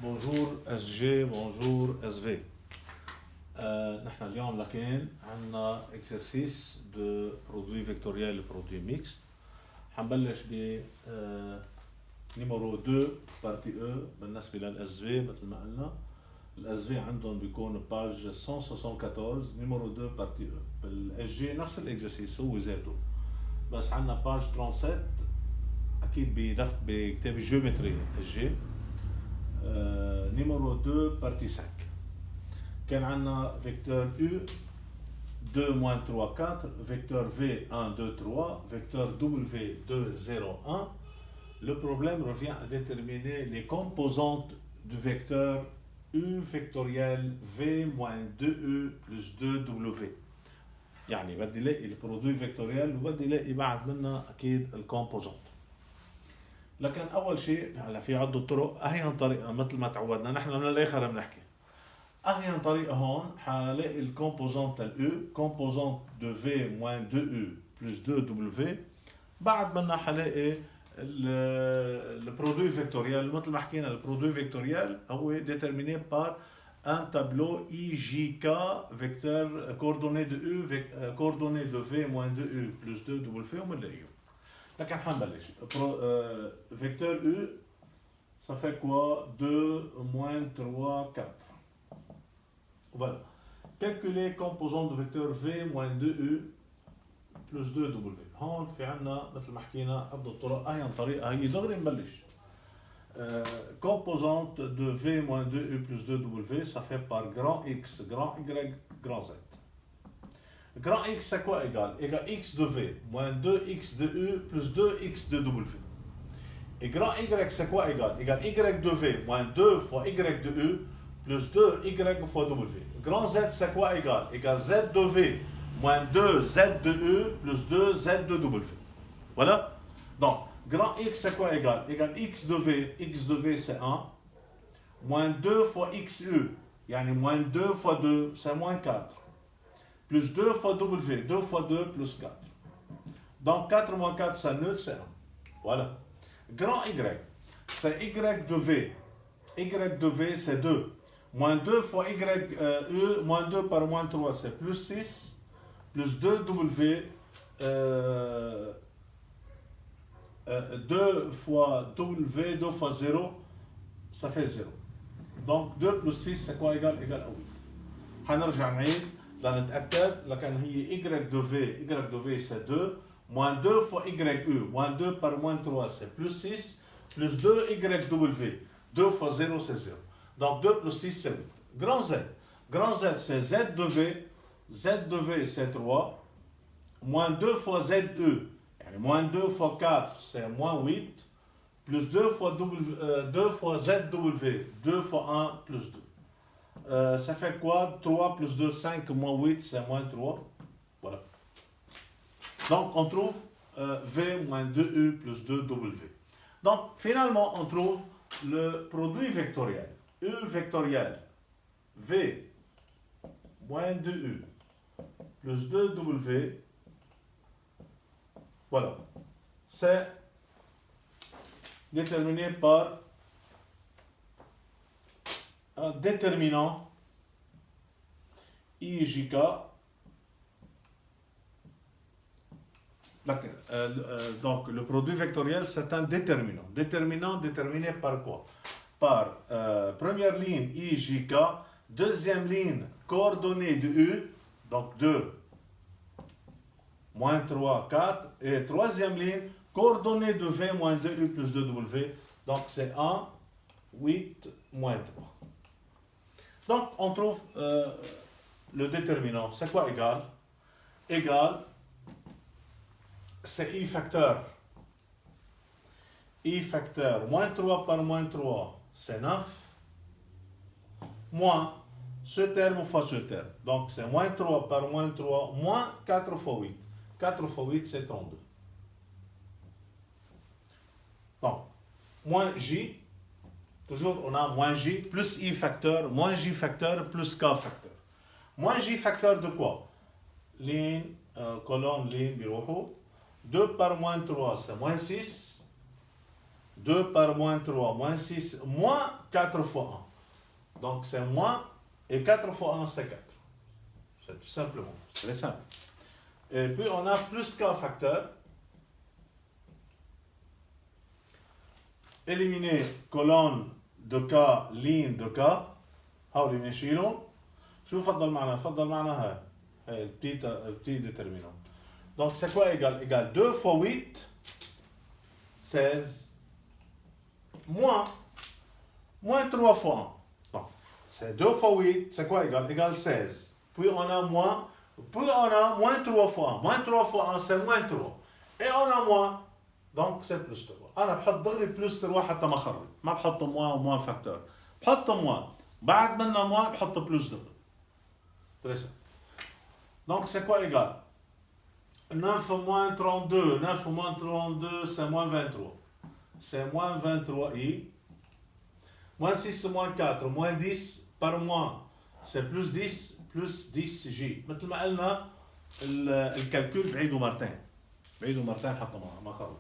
بونجور اس جي بونجور اس في. نحن اليوم لكن عندنا اكسرسيس دو برودوي فيكتوريال برودوي ميكس. حنبلش ب نيميرو 2 بارتي او بالنسبه للاس في. مثل ما قلنا الاس في عندهم بيكون باج 174 نيميرو 2 بارتي او. بالاس جي نفس الاكسرسيس هو ذاته، بس عندنا باج 37 اكيد بكتاب الجيومتري اس جي numéro 2 partie 5. كان عندنا vecteur U 2 moins 3 4, vecteur V 1 2 3, vecteur W 2 0 1. Le problème revient à déterminer les composantes du vecteur U vectoriel V moins 2U plus 2W. يعني بدي الاقي البرودوي فيكتوريال وبدي الاقي بعد منها اكيد الكومبوزونت. لكن اول شيء هلا في عده طرق. اهين طريقه مثل ما تعودنا نحن من الاخر بنحكي. اهين طريقه هون حلاقي الكومبوزونت الاو كومبوزونت دو في موان 2 يو بلس 2 دبليو. بعد منها حلاقي البرودوي فيكتوريال. مثل ما حكينا البرودوي فيكتوريال هو ديترميني بار un tableau IJK vecteur coordonnées de U coordonnées de V moins 2U plus 2W ومنلاقيهم. لكن حنبلش vecteur U ça fait quoi 2 moins 3 4. Voilà. Calculer composant de vecteur V moins 2U plus 2W. هون في عنا مثل ما حكينا عدة طرق. أي طريقة هي دغري نبلش. Composante de V moins 2U plus 2W, ça fait par grand X, grand Y, grand Z. Grand X c'est quoi égal? Égal X de V moins 2X de U plus 2X de W. Et grand Y c'est quoi égal? Égal Y de V moins 2 fois Y de U plus 2Y fois W. Grand Z c'est quoi égal? Égal Z de V moins 2Z de U plus 2Z de W. Voilà. Donc, grand X c'est quoi égal? Égal X de V. X de V c'est 1. Moins 2 fois XU. Yani moins 2 fois 2 c'est moins 4. Plus 2 fois W. 2 fois 2 plus 4. Donc 4 moins 4 c'est nul, c'est 1. Voilà. Grand Y. C'est Y de V. Y de V c'est 2. Moins 2 fois Y U. Moins 2 par moins 3 c'est plus 6. Plus 2W. 2 fois W, 2 fois 0, ça fait 0. Donc 2 plus 6 c'est quoi égal? Égal à 8. حنرجع نعيد لنتأكد. لكن هي Y de V, Y de V c'est 2, moins 2 fois YU, moins 2 par moins 3 c'est plus 6, plus 2 YW, 2 fois 0 c'est 0. Donc 2 plus 6 c'est 8. Grand Z. Grand Z c'est Z de V, Z de V c'est 3, moins 2 fois ZU, moins 2 fois 4 c'est moins 8, plus 2 fois, w, 2 fois ZW, 2 fois 1 plus 2. Ça fait quoi? 3 plus 2, 5, moins 8 c'est moins 3. Voilà. Donc on trouve V moins 2U plus 2W. Donc finalement on trouve le produit vectoriel. U vectoriel V moins 2U plus 2W. Voilà. C'est déterminé par un déterminant IJK. Donc le produit vectoriel c'est un déterminant. Déterminant déterminé par quoi? Par première ligne IJK, deuxième ligne coordonnée de U, donc 2 moins 3, 4, et troisième ligne, coordonnée de V moins 2U plus 2W, donc c'est 1, 8, moins 3. Donc on trouve le déterminant, c'est quoi égal? Égal, c'est I facteur. I facteur, moins 3 par moins 3, c'est 9, moins ce terme fois ce terme, donc c'est moins 3 par moins 3, moins 4 fois 8. 4 fois 8, c'est 32. Donc, moins J, toujours on a moins J, plus I facteur, moins J facteur, plus K facteur. Moins J facteur de quoi? Ligne, colonne, ligne, biroho. 2 par moins 3, c'est moins 6. 2 par moins 3, moins 6, moins 4 fois 1. Donc c'est moins, et 4 fois 1, c'est 4. C'est tout simplement, c'est très simple. Et puis on a plus K facteur. Éliminer colonne de K, ligne de K. هاولي بنشيلهم. شو فضل معنا؟ فضل معنا هاي البتي déterminant. Donc c'est quoi égal? Égal 2 fois 8, 16, moins 3 fois 1. Donc c'est 2 fois 8, c'est quoi égal? Égal 16. Puis on a moins 3 fois 1. Moins 3 fois 1, c'est moins 3. Et on a moins, donc c'est plus 3. أنا بحط دغري بلس 3 حتى ما أخرب. ما بحط moins و moins facteur. بحط moins. بعد منه moins بحط plus دغري. Très simple. Donc c'est quoi égal? 9 moins 32. 9 moins 32, c'est moins 23. C'est moins 23i. Moins 6 moins 4. Moins 10 par moins. C'est plus 10 plus 10j. مثل ما قلنا الكالكول بعيده مرتين. بعيده مرتين حتى ما خرب.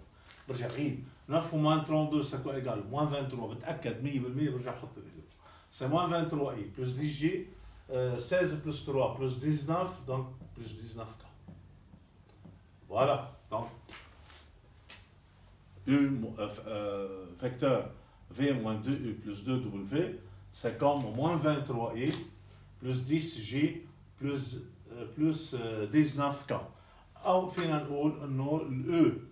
برجع عيد. 9 moins 32 c'est quoi égal? Moins 23. بتأكد 100% برجع بحط الفيديو. C'est moins 23i plus 10j. 16 plus 3 plus 19, donc plus 19K. Voilà. Donc, vecteur V moins 2U plus 2W, c'est comme moins 23i plus 10J plus 19K. Ou finalement, E,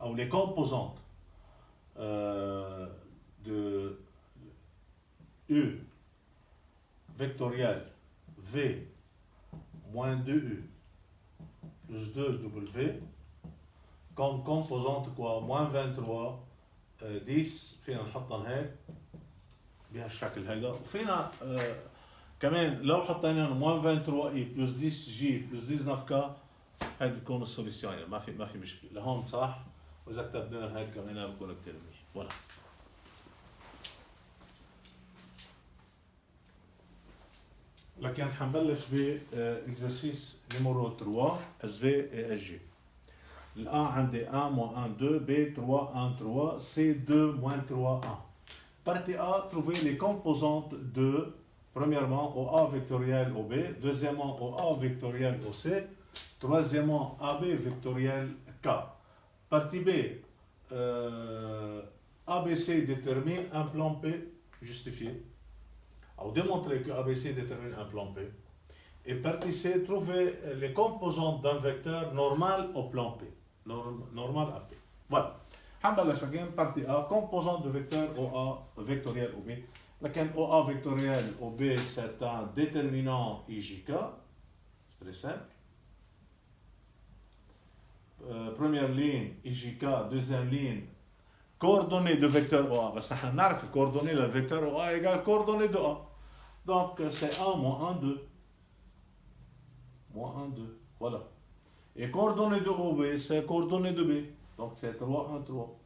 ou les composantes de U vectoriel V moins 2U plus 2W comme composante quoi moins 23 10 فينا نحطهم هيك بهالشكل هيدا وفينا كمان لو حطينا moins 23i plus 10j plus 19k هيك بتكون السوليسيون يعني ما في مشكله لهون صح واذا كتبنا هيك كمان بكون كثير منيح فوالا. لكن حنبلش بإكزرسيس نيميرو 3 SV et SG. A عندي 1 moins 1 2, B 3 1 3, C 2 moins 3 1. Partie A, trouver les composantes de premièrement au A vectoriel au B, deuxièmement au A vectoriel au C, troisièmement AB vectoriel K. Partie B, ABC détermine un plan P justifié. Ou démontrer que ABC détermine un plan P. Et partie C, trouver les composantes d'un vecteur normal au plan P. Normal à P. Voilà. حنبلش again partie A, composante de vecteur OA vectoriel au B. Laquelle OA vectoriel au B, c'est un déterminant IJK. C'est très simple. Première ligne IJK, deuxième ligne coordonnées de vecteur OA. بس نحن نعرف coordonnées le vecteur OA égale coordonnées de A. Donc c'est 1 moins 1, 2. Moins 1, 2. Voilà. Et coordonnées de OB, c'est coordonnées de B. Donc c'est 3, 1, 3.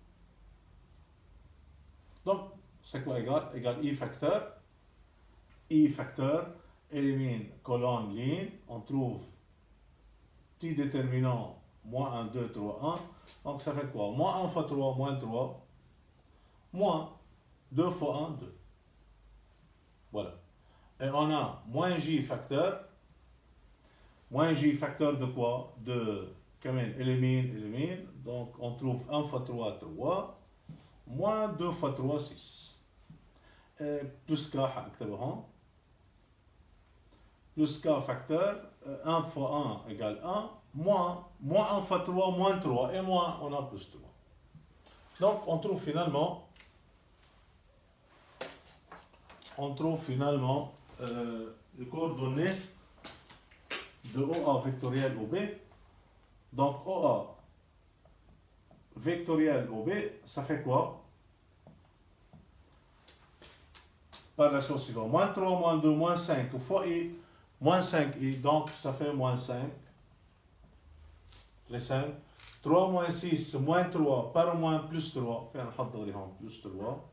Donc c'est quoi égal? Égal I facteur. I facteur élimine colonne ligne. On trouve petit déterminant moins 1, 2, 3, 1. Donc ça fait quoi? Moins 1 fois 3, moins 3. Moins 2 fois 1, 2. Voilà. Et on a moins J facteur. Moins J facteur de quoi? De, quand même, élimine. Donc on trouve 1 fois 3, 3. Moins 2 fois 3, 6. Et plus K, plus K facteur, 1 fois 1 égale 1. Moins 1 fois 3, moins 3. Et moins, on a plus 3. Donc on trouve finalement les coordonnées de OA vectoriel au B. Donc OA vectoriel au B, ça fait quoi? Par la chose suivante. Moins 3, moins 2, moins 5 fois I, moins 5i, donc ça fait moins 5. Très simple. 3 moins 6, moins 3, par moins plus 3. Puis on a plus 3.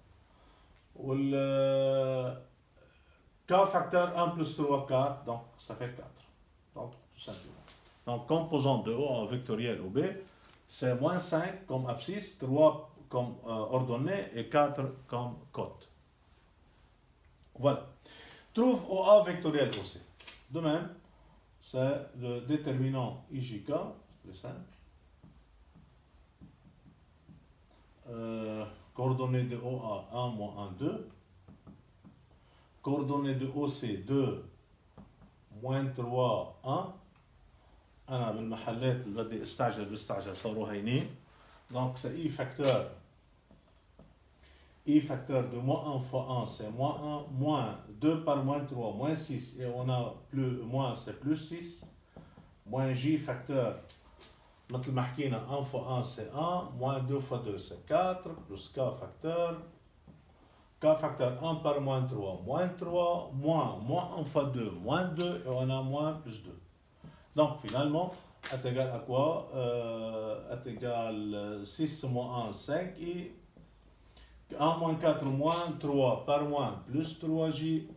K facteur 1 plus 3, 4, donc ça fait 4. Donc, tout simplement. Donc, composante de OA vectoriel au B, c'est moins 5 comme abscisse, 3 comme ordonnée et 4 comme cote. Voilà. Trouve OA vectoriel OC. De même, c'est le déterminant IJK, plus simple. Coordonnées de OA 1, moins 1, 2. Coordonnées de OC 2, moins 3, 1. أنا بالمحلات اللي بدي بستعجل صاروا هينين. Donc c'est I facteur. I facteur de moins 1 fois 1, c'est moins 1, moins 2 par moins 3, moins 6. Et on a plus, moins, c'est plus 6. Moins J facteur, مثل ما حكينا 1 fois 1, c'est 1. Moins 2 fois 2, c'est 4. Plus K facteur. K facteur 1 par moins 3, moins 3. Moins 1 fois 2, moins 2. Et on a moins plus 2. Donc finalement, est égal à quoi? Est égal 6 moins 1, 5 i. 1 moins 4 moins 3 par moins plus 3j.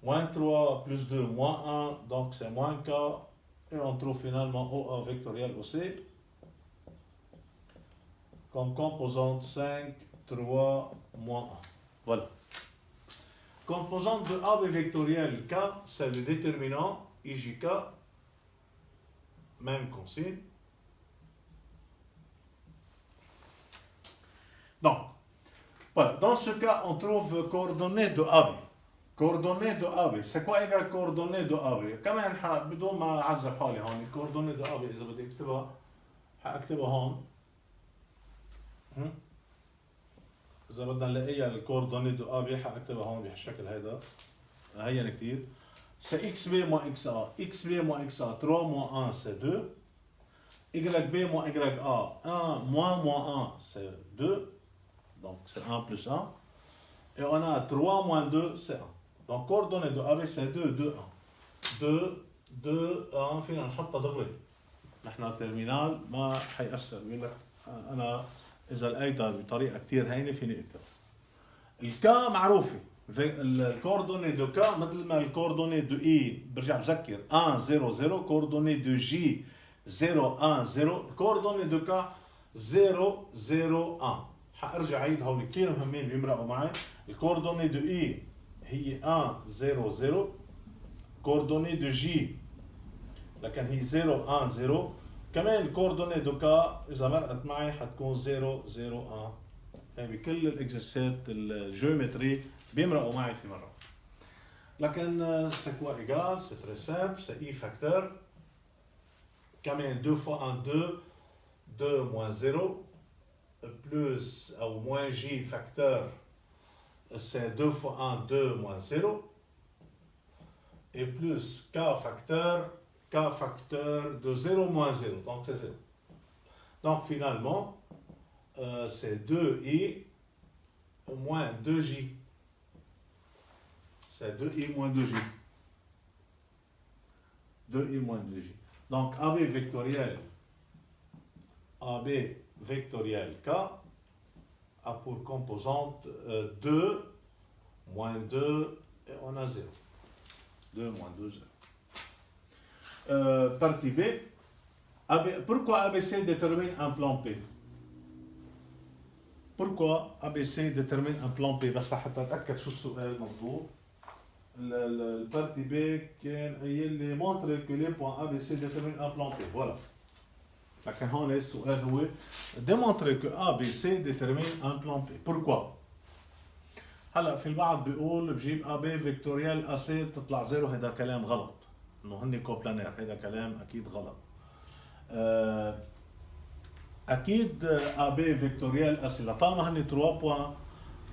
Moins 3 plus 2 moins 1, donc c'est moins k. Et on trouve finalement OA vectoriel OC comme composante 5, 3, moins 1. Voilà. Composante de AB vectoriel K, c'est le déterminant IJK, même consigne. Donc, voilà, dans ce cas, on trouve coordonnées de AB. Coordonnées de AB, c'est quoi égal coordonnées de AB؟ كمان بدون ما أعذب حالي هون، الكوردوني de AB إذا بدي أكتبها حأكتبها هون. إذا بدنا نلاقيها الكوردوني de AB حأكتبها هون بهالشكل هيدا. هين كتير. C'est XB moins XA. XB moins XA, 3 moins 1, c'est 2. YB moins YA, 1 moins 1, c'est 2. Donc c'est 1 plus 1. Et on a 3 moins 2, c'est 1. Donc coordonnées de AB c'est 2, 2, 1. 2, 2, 1. فينا نحطها دغري. نحن ترمينال ما حيأثر. بيقول لك أنا إذا لقيتها بطريقة كتير هينة فيني أكتب. الكا معروفة. الكوردوني دو كا مثل ما الكوردوني دو اي برجع بذكر 1 0 0 كوردوني دو جي 0 1 0 الكوردوني دو كا 0 0 1 حارجع عيد هول كثير مهمين بيمرقوا معي. الكوردوني دو اي هي 1 0 0 كوردوني دو جي لكن هي 0 1 0 كمان الكوردوني دو كا اذا مرقت معي حتكون 0 0 1 يعني بكل الاكزرسيات الجيومتري بيمرقوا معي في مرة. لكن c'est quoi égal? C'est très simple, c'est I facteur. Quand 2 fois 1, 2, 2 moins 0, plus ou moins J facteur, c'est 2 fois 1, 2 moins 0, et plus K facteur de 0 moins 0, donc c'est 0. Donc finalement, c'est 2I moins 2J. C'est 2i moins 2j. 2i moins 2j. Donc AB vectoriel K a pour composante 2 moins 2 et on a 0. 2 moins 2, 0. Partie B. Pourquoi ABC détermine un plan P? Pourquoi ABC détermine un plan P؟ بس لحتى أتأكد شو السؤال مضبوط. Le partie B qui montre que les points ABC déterminent un plan P. Voilà. لكن هون السؤال هو démontrer que ABC détermine un plan P. Pourquoi؟ هلا في البعض بيقول بجيب AB فيكتوريال AC بتطلع زيرو. هذا كلام غلط. انه هن كوبلانير. هذا كلام اكيد غلط. اكيد AB فيكتوريال AC لطالما هن 3 بوان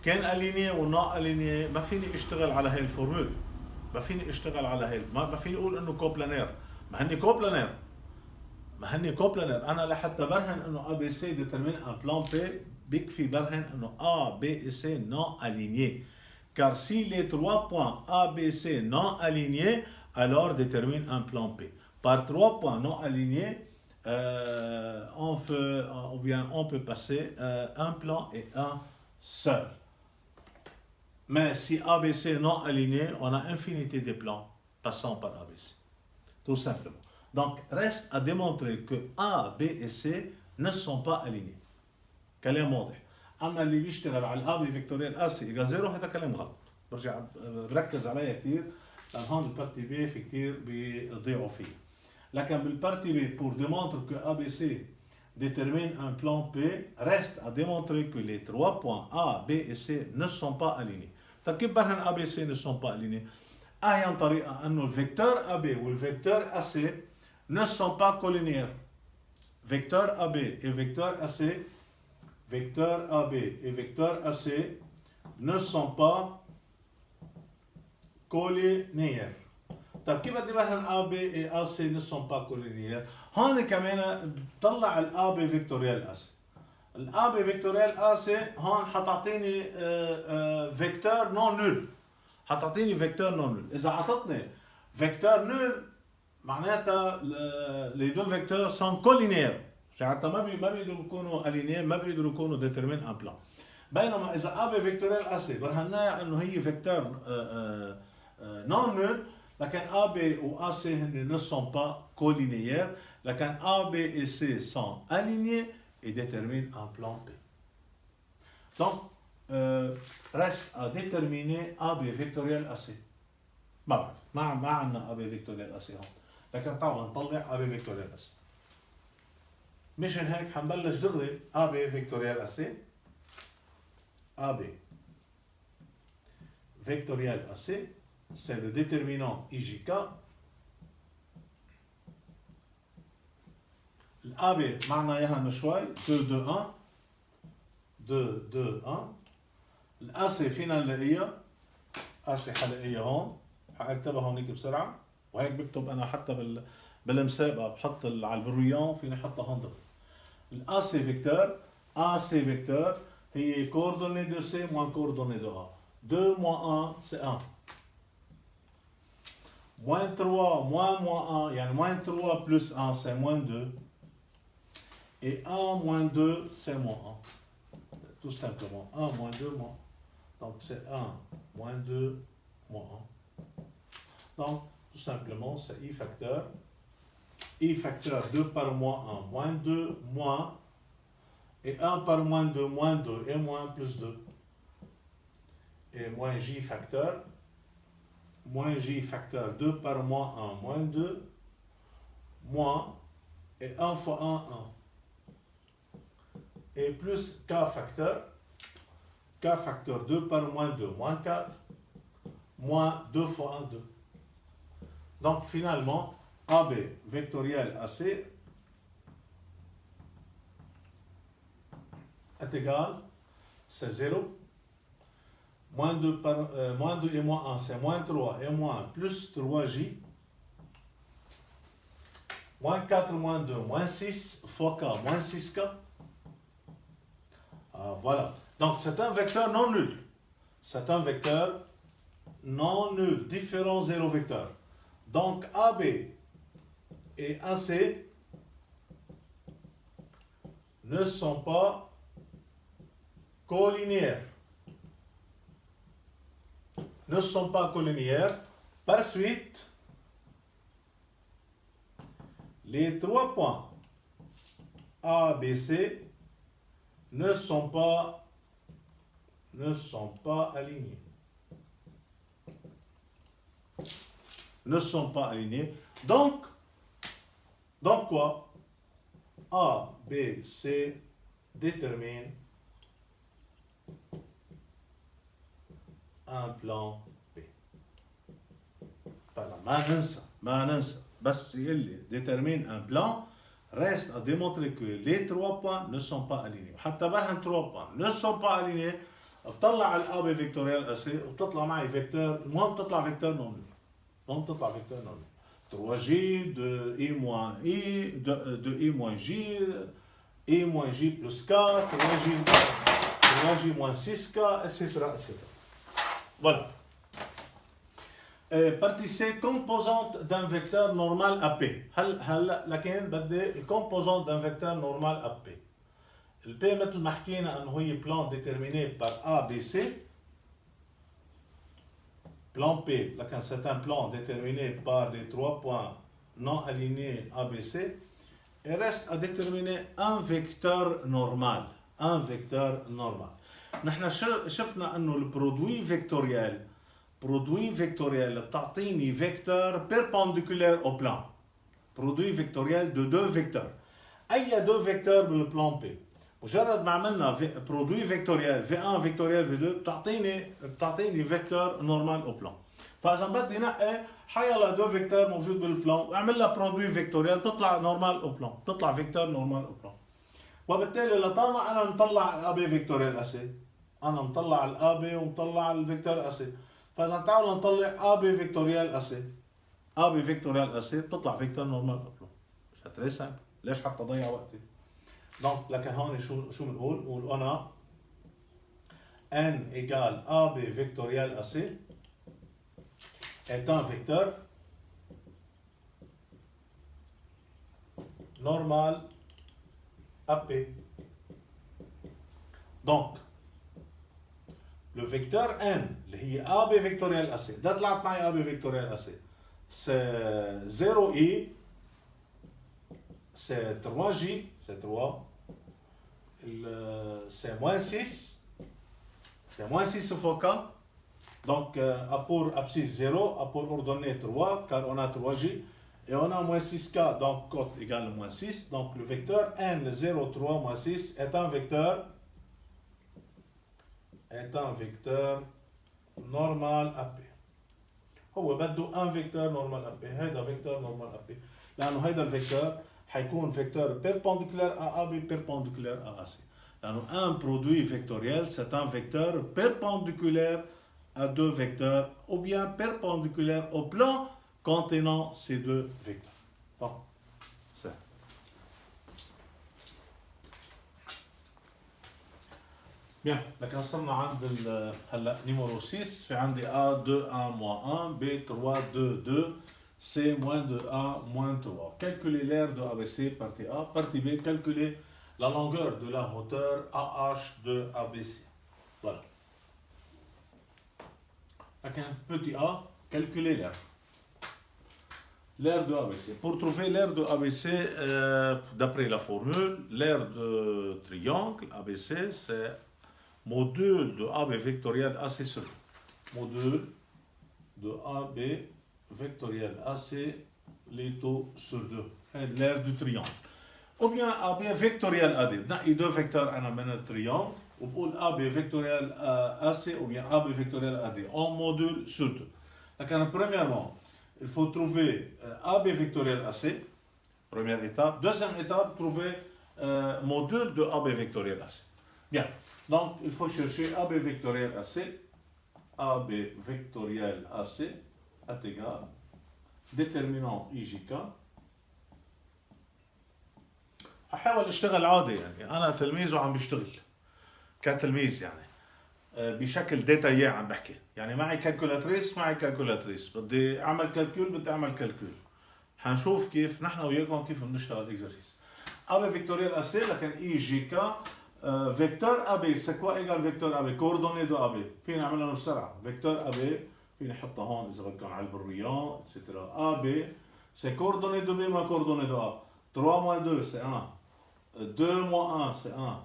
كان الينيه ونوع الينيه ما فيني اشتغل على هاي الفورمول. ما فيني اشتغل على هاي ما فيني اقول انه كوبلانير. ما هني كوبلانير. انا لحتى برهن انه A B C détermine un plan P بيكفي برهن انه A B et C non alignés. Car si les 3 points A B C non alignés, alors détermine un plan P. Par 3 points non alignés, on peut passer un plan et un seul. Mais si ABC non aligné, on a infinité de plans passant par ABC. Tout simplement. Donc, reste à démontrer que A, B et C ne sont pas alignés. كلام واضح. اما اللي بيشتغل على الابي فيكتوريال اسي ايجال زيرو هذا كلام غلط. برجع بركز عليها كثير لان هون البارتي بي في كثير بيضيعوا فيه. لكن بالبارتي B, pour démontrer que ABC détermine un plan P, reste à démontrer que les trois points A, B et C ne sont pas alignés. طيب كيف برهن A, B, C ne sont pas alignés؟ أحيانا طريقة أنه الفيكتور AB والفيكتور AC ne sont pas collinéaires. Vecteur AB et vecteur AC, vecteur AB et vecteur AC ne sont pas collinéaires. طيب كيف بدي برهن A, B et AC ne sont pas collinéaires؟ هون كمان بطلع ال A, B فيكتوريال AC. ال A, B فيكتوريال AC هون حتعطيني فيكتور نون نول. حتعطيني فيكتور نون نول. إذا عطتني فيكتور نول معناتها les deux vecteurs sont collinéaires. ساعتها ما بيقدروا يكونوا alignés، ما بيقدروا يكونوا déterminer un plan. بينما إذا A, B فيكتوريال AC برهناها إنه هي فيكتور non nul، لكن A, B ou AC ne sont pas collinéaires، لكن A, B et C sont alignés et déterminent un plan P. Donc, reste à déterminer A, B vectoriel AC. ما عندنا A, B vectoriel AC هون، لكن طبعا نطلع A, B vectoriel AC. مشان هيك حنبلش دغري A, B vectoriel AC. A, B vectoriel AC. C'est le déterminant IJK. الAB معنا اياها من شوي 2 2 1 2 2 1. الAC فينا نلاقيها AC حلاقيها هون، حاكتبها هونيك بسرعه، وهيك بكتب انا حتى بالمسابقه بحط على البرويون فيني احطها هون دغري. الAC فيكتور AC فيكتور هي coordonnée de C moins coordonnée de A. 2 moins 1 c'est 1. Moins 3, moins 1, il y a moins 3 plus 1, c'est moins 2. Et 1 moins 2, c'est moins 1. Tout simplement. 1 moins 2, moins 1. Donc c'est 1 moins 2, moins 1. Donc tout simplement, c'est I facteur. I facteur 2 par moins 1, moins 2, moins. Et 1 par moins 2, moins 2. Et moins plus 2. Et moins J facteur. Moins J facteur 2 par moins 1, moins 2, moins, et 1 fois 1, 1. Et plus K facteur 2 par moins 2, moins 4, moins 2 fois 1, 2. Donc finalement, AB vectoriel AC est égal, c'est 0. Moins 2 et moins 1, c'est moins 3 et moins plus 3J. Moins 4, moins 2, moins 6 fois K, moins 6K. Ah, voilà. Donc c'est un vecteur non nul. C'est un vecteur non nul, différent zéro vecteur. Donc AB et AC ne sont pas collinéaires. Ne sont pas collinéaires. Par suite, les trois points A, B, C ne sont pas alignés. Ne sont pas alignés. Donc quoi? A, B, C détermine un plan B. ما ننسى بس يلي détermine un plan reste à démontrer que les trois points ne sont pas alignés. حتى برهن 3 points ne sont pas alignés، بطلع على الA B فيكتوريال AC وبتطلع معي فيكتور، المهم تطلع فيكتور نون نول. 3J de I moins I de I moins J, I moins J plus K, 3J moins 6K, etc. Voilà. Partie C, composante d'un vecteur normal AP. هلا لكن بدي الكومبوزانت d'un vecteur normal AP. ال P مثل ما حكينا انه هي plan déterminé par A, B, C. Plan P, لكن c'est un plan déterminé par les trois points non alignés A, B, C. Il reste à déterminer un vecteur normal. un vecteur normal. نحن شفنا انه البرودوي فيكتوريال بتعطيني فيكتور بيربنديكولير au plan. برودوي فيكتوريال de deux vecteurs. اي deux vecteurs بالبلان بي. مجرد ما عملنا برودوي فيكتوريال V1 فيكتوريال V2 بتعطيني فيكتور نورمال au plan. فاذا بدي نقي حيلا دو فيكتور موجود بالبلان اعمل لها برودوي فيكتوريال تطلع نورمال او بلان، تطلع فيكتور نورمال او بلان. وبالتالي لطالما انا مطلع الابي فيكتوريال اسي، انا مطلع الابي ومطلع الفيكتور اسي، فاذا تعالوا نطلع ابي فيكتوريال اسي، ابي فيكتوريال اسي بتطلع فيكتور نورمال او بلان. مش تري سامبل، ليش حتى اضيع وقتي؟ دونك لكن هون شو بنقول؟ بنقول انا n égale AB vectoriel AC est un vecteur normal AP. Donc, le vecteur n, اللي هي AB vectoriel AC, ده طلعت معي AB vectoriel AC, c'est 0i, c'est 3j, c'est 3, c'est moins 6, c'est moins 6 fois k. Donc, pour abscisse 0, pour ordonnée 3, car on a 3j, et on a moins 6k, donc cote égale moins 6. Donc, le vecteur n0, 3, moins 6 est un vecteur normal AP. هو بده un vecteur normal AP. هيدا vecteur normal AP. لأنه هيدا الفيكتور حيكون vecteur perpendiculaire à AB perpendiculaire à AC. لأنه un produit vectoriel, c'est un vecteur perpendiculaire à deux vecteurs ou bien perpendiculaire au plan contenant ces deux vecteurs. Bon, c'est. Bien, لكن وصلنا عند هلا numéro 6 في عندي A 2 A moins 1 B 3 2 2 C moins 2A moins 3. Calculer l'aire de ABC partie A, partie B, calculer la longueur de la hauteur AH de ABC. Voilà. Avec un petit a, calculer l'aire. L'aire de ABC. Pour trouver l'aire de ABC, d'après la formule, l'aire de triangle ABC, c'est module de AB vectoriel AC sur module de AB vectoriel AC l'étau sur 2. C'est l'aire du triangle. Ou bien AB vectoriel AD. Il y a deux vecteurs à un triangle. On peut AB vectoriel AC ou bien AB vectoriel AD en module sur 2. Donc, premièrement, il faut trouver AB vectoriel AC, première étape. Deuxième étape, trouver module de AB vectoriel AC. Bien, donc il faut chercher AB vectoriel AC. AB vectoriel AC est égal déterminant IJK. أحاول أشتغل عادي يعني أنا تلميذ وعم بشتغل كتلميذ يعني بشكل ديتايي عم بحكي يعني معي كالكولاتريس بدي أعمل كالكول بدي أعمل كالكول حنشوف كيف نحن وياكم كيف بنشتغل إكزرسيس AB فيكتوريال AC لكن إي جي كا فيكتور AB c'est quoi égal vecteur AB coordonnées de AB فينا نعملها بسرعة فيكتور AB فينا نحطها هون إذا بدكم على البريان etc. AB c'est coordonnées de B moins coordonnées de A 3 moins 2 c'est 1 2 moins 1 c'est 1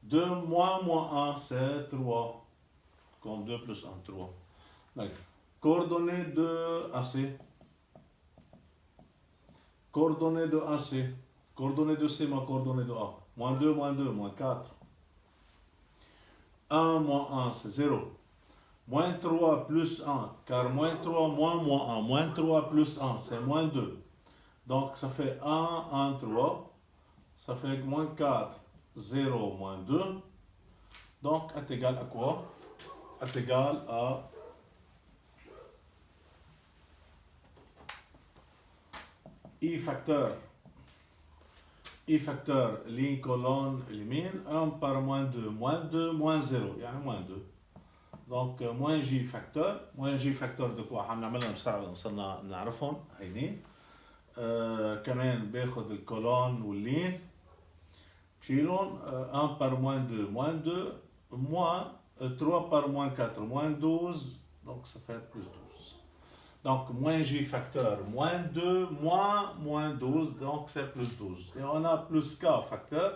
2 moins 1 c'est 3 comme 2 plus 1 3 d'accord. Coordonnées de AC coordonnées de AC coordonnées de C moins coordonnées de A moins 2 moins 4 1 moins 1 c'est 0 moins 3 plus 1 car moins 3 moins 1 moins 3 plus 1 c'est moins 2 donc ça fait 1 1 3 ça fait moins 4 0 moins 2 donc est égal à quoi? Est égal à I facteur ligne colonne élimine 1 par moins 2 moins 0 يعني moins 2 donc moins J facteur de quoi؟ حنعملها بسرعة وصلنا نعرفهم هينين كمان باخد الكولون واللين بشيلون 1 par moins 2 moins 3 par moins 4 moins 12 donc ça fait plus 12 donc moins J facteur moins 2 moins 12 donc c'est plus 12 et on a plus K facteur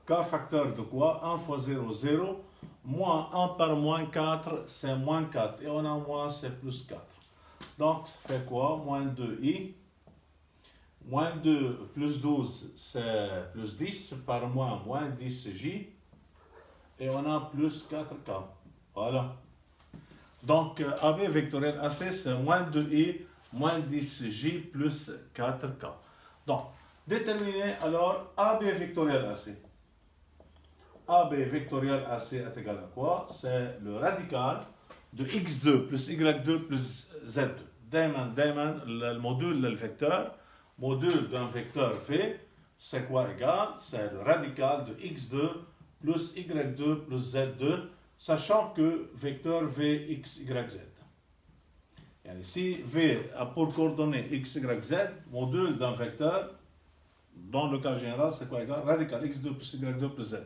K facteur de quoi? 1 fois 0, 0. Moins 1 par moins 4, c'est moins 4. Et on a moins, c'est plus 4. Donc, ça fait quoi? Moins 2i. Moins 2 plus 12, c'est plus 10. Par moins, moins 10j. Et on a plus 4k. Voilà. Donc, AB vectoriel AC, c'est moins 2i, moins 10j plus 4k. Donc, déterminer alors AB vectoriel AC. AB vectoriel AC est égal à quoi? C'est le radical de x2 plus y2 plus z2. Daiman, le module du vecteur, module d'un vecteur V, c'est quoi égal? C'est le radical de x2 plus y2 plus z2, sachant que vecteur V, x, y, z. Et si V a pour coordonnées x, y, z, module d'un vecteur, dans le cas général, c'est quoi égal? Radical x2 plus y2 plus z2.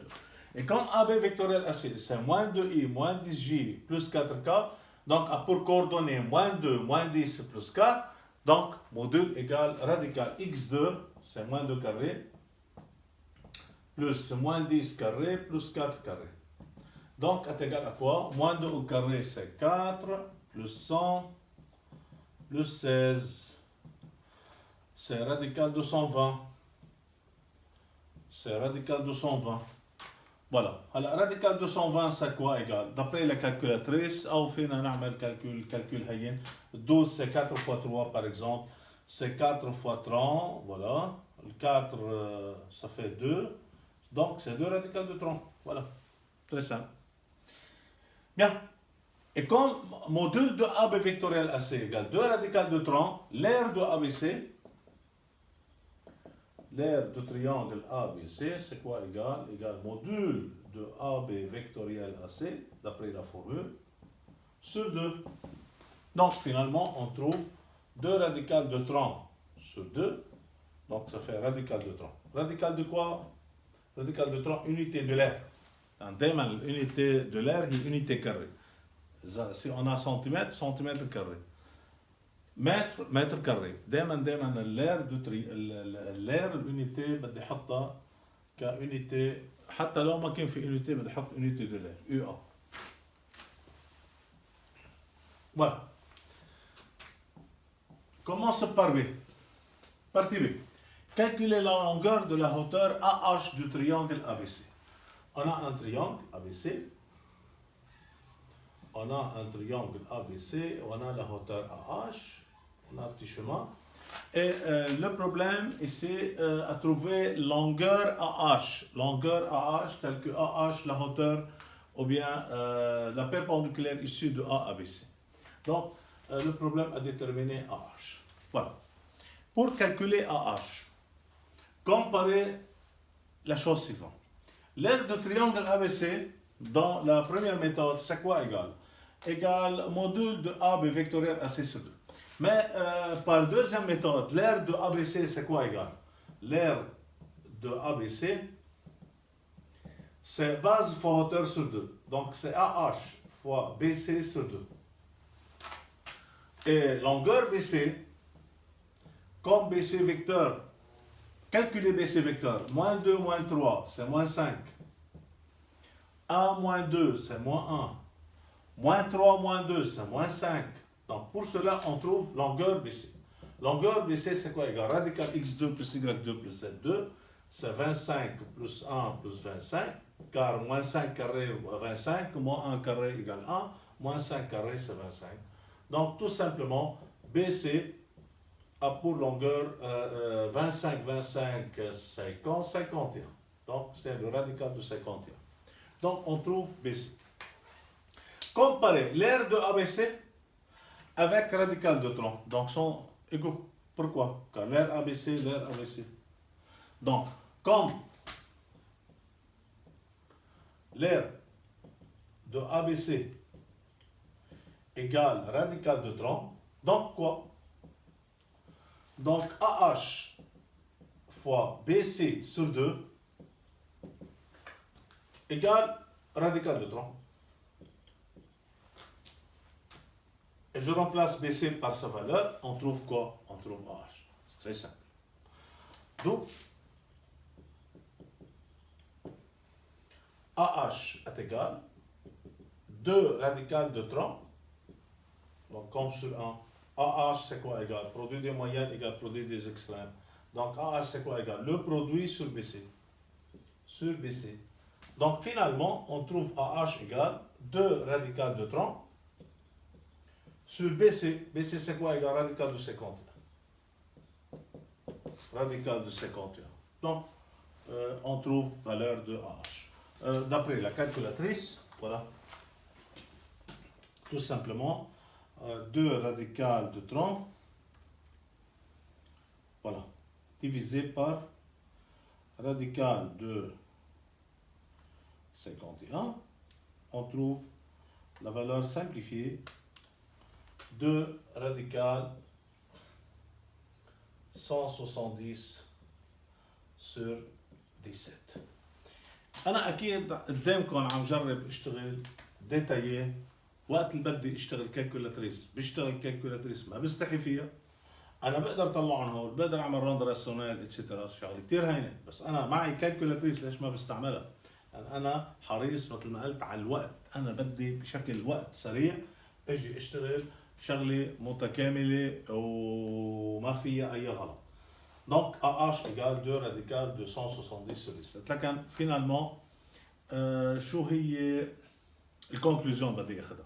Et comme AB vectoriel AC, c'est moins 2i, moins 10j plus 4k, donc a pour coordonnées moins 2, moins 10 plus 4, donc module égale radical x2, c'est moins 2 carré, plus moins 10 carré, plus 4 carré. Donc est égal à quoi? Moins 2 au carré, c'est 4, plus 100, plus 16, c'est radical de 120. C'est radical de 120. Voilà. Alors, radical de 120, c'est quoi égal? D'après la calculatrice, on fait un calcul hayen. 12, c'est 4 fois 3, par exemple. C'est 4 fois 30, voilà. Le 4, ça fait 2. Donc, c'est 2 radical de 30. Voilà. Très simple. Bien. Et comme module de AB vectoriel AC égale 2 radical de 30, l'aire de ABC, l'aire de triangle ABC, c'est quoi égal? Égal module de AB vectoriel AC, d'après la formule, sur 2. Donc finalement, on trouve 2 radical de 30 sur 2. Donc ça fait radical de 30. Radical de quoi? Radical de 30, unité de l'air. Unité de l'air et unité carrée. Si on a centimètre, centimètre carré. متر متر كاري دائما اللير اللير اليونيتي بدي احطها كيونيتي حتى لو ما كان في يونيتي بدي احط يونيتي دو لير يو ا. Voilà. Commence par B. Partie B. Calculer la longueur de la hauteur AH du triangle ABC. On a un triangle ABC. On a un triangle ABC. On a la hauteur AH. On a un petit chemin. Et le problème ici à trouver longueur AH. Longueur AH telle que AH, la hauteur, ou bien la perpendiculaire issue de ABC. Donc, le problème à déterminer AH. Voilà. Pour calculer AH, comparez la chose suivante. L'aire de triangle ABC, dans la première méthode, c'est quoi égal? Égal module de AB vectoriel AC sur 2. Mais par deuxième méthode, l'aire de ABC, c'est quoi égal? L'aire de ABC, c'est base fois hauteur sur 2. Donc c'est AH fois BC sur 2. Et longueur BC, comme BC vecteur, calculer BC vecteur, moins 2, moins 3, c'est moins 5. 1, moins 2, c'est moins 1. Moins 3, moins 2, c'est moins 5. Donc pour cela, on trouve longueur BC. Longueur BC, c'est quoi égal? Radical x2 plus y2 plus z2, c'est 25 plus 1 plus 25, car moins 5 carré 25, moins 1 carré égale 1, moins 5 carré c'est 25. Donc tout simplement, BC a pour longueur 25, 25, 50, 51. Donc c'est le radical de 51. Donc on trouve BC. Comparez l'aire de ABC avec radical de 30. Donc sont égaux. Pourquoi? Car l'aire ABC, l'aire ABC. Donc, comme l'aire de ABC égale radical de 30, donc quoi? Donc AH fois BC sur 2 égale radical de 30. Et je remplace BC par sa valeur, on trouve quoi? On trouve AH. C'est très simple. Donc, AH est égal 2 radical de 30. Donc comme sur un, AH c'est quoi égal? Produit des moyennes égale produit des extrêmes. Donc AH c'est quoi égal? Le produit sur BC. Sur BC. Donc finalement, on trouve AH égale 2 radical de 30 sur BC. BC c'est quoi égal? Radical de 51. Radical de 51. Donc on trouve valeur de AH. D'après la calculatrice, voilà, tout simplement 2 radical de 30, voilà, divisé par radical de 51, on trouve la valeur simplifiée de radical 170 sur 17. أنا أكيد قدامكم عم جرب أشتغل ديتايي وقت اللي بدي أشتغل كالكولاتريس، بشتغل كالكولاتريس ما بستحي فيها. أنا بقدر أطلع عن هون، بقدر أعمل روند راسيونال اتسترا، شغلة كثير هينة، بس أنا معي كالكولاتريس ليش ما بستعملها؟ يعني أنا حريص مثل ما قلت على الوقت، أنا بدي بشكل وقت سريع أجي أشتغل شغلة متكاملة وما فيها أي غلط. Donc AH égale 2 radical de 170 sur 17. لكن finalement شو هي الكونكلوزيون بدي اخذها؟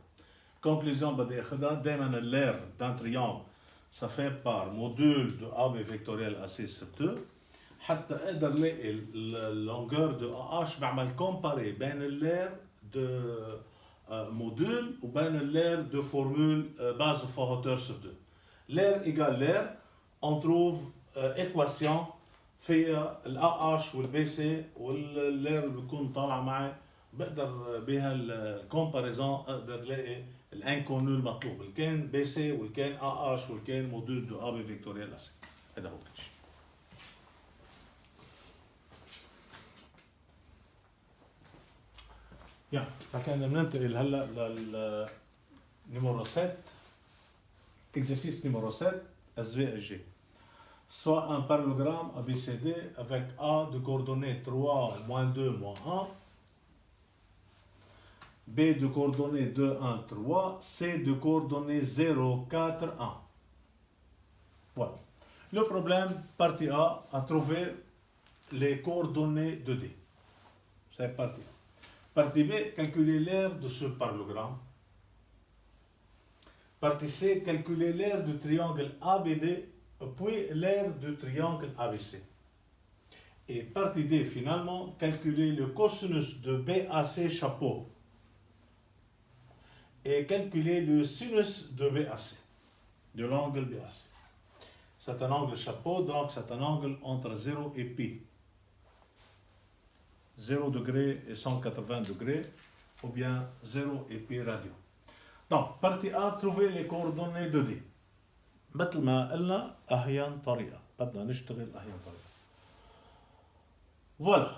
الكونكلوزيون بدي اخذها دائما اللير d'un triangle ça fait par module de AB vectoriel AC sur 2 حتى اقدر الاقي اللونجور de AH بعمل كومباري بين اللير de module وبين اللير de formule base fois hauteur sur 2. L'air égale l'air, on trouve équation فيها ال AH وال BC واللير اللي بيكون طالع معي، بقدر بها الكومباريزون اقدر الاقي الانكونو المطلوب، اللي كان بي سي واللي كان AH واللي كان موديل دو AB فيكتوريال AC. هذا هو كل شيء. يعني فكان بننتقل هلا لل numéro 7. Exercice numéro 7, SVSG. Soit un parallélogramme ABCD avec A de coordonnées 3, moins 2, moins 1. B de coordonnées 2, 1, 3. C de coordonnées 0, 4, 1. Voilà. Le problème, partie A, à trouver les coordonnées de D. C'est partie A. Partie B, calculer l'aire de ce parallélogramme. Partie C, calculer l'aire du triangle ABD, puis l'aire du triangle ABC. Et partie D, finalement, calculer le cosinus de BAC chapeau. Et calculer le sinus de BAC, de l'angle BAC. C'est un angle chapeau, donc c'est un angle entre 0 et pi. 0 degré et 180 degrés, ou bien 0 et pi radio. Donc, partie A, trouver les coordonnées de D. مثل ما قلنا أحيان طريقة، بدنا نشتغل أحيان طريقة. Voilà.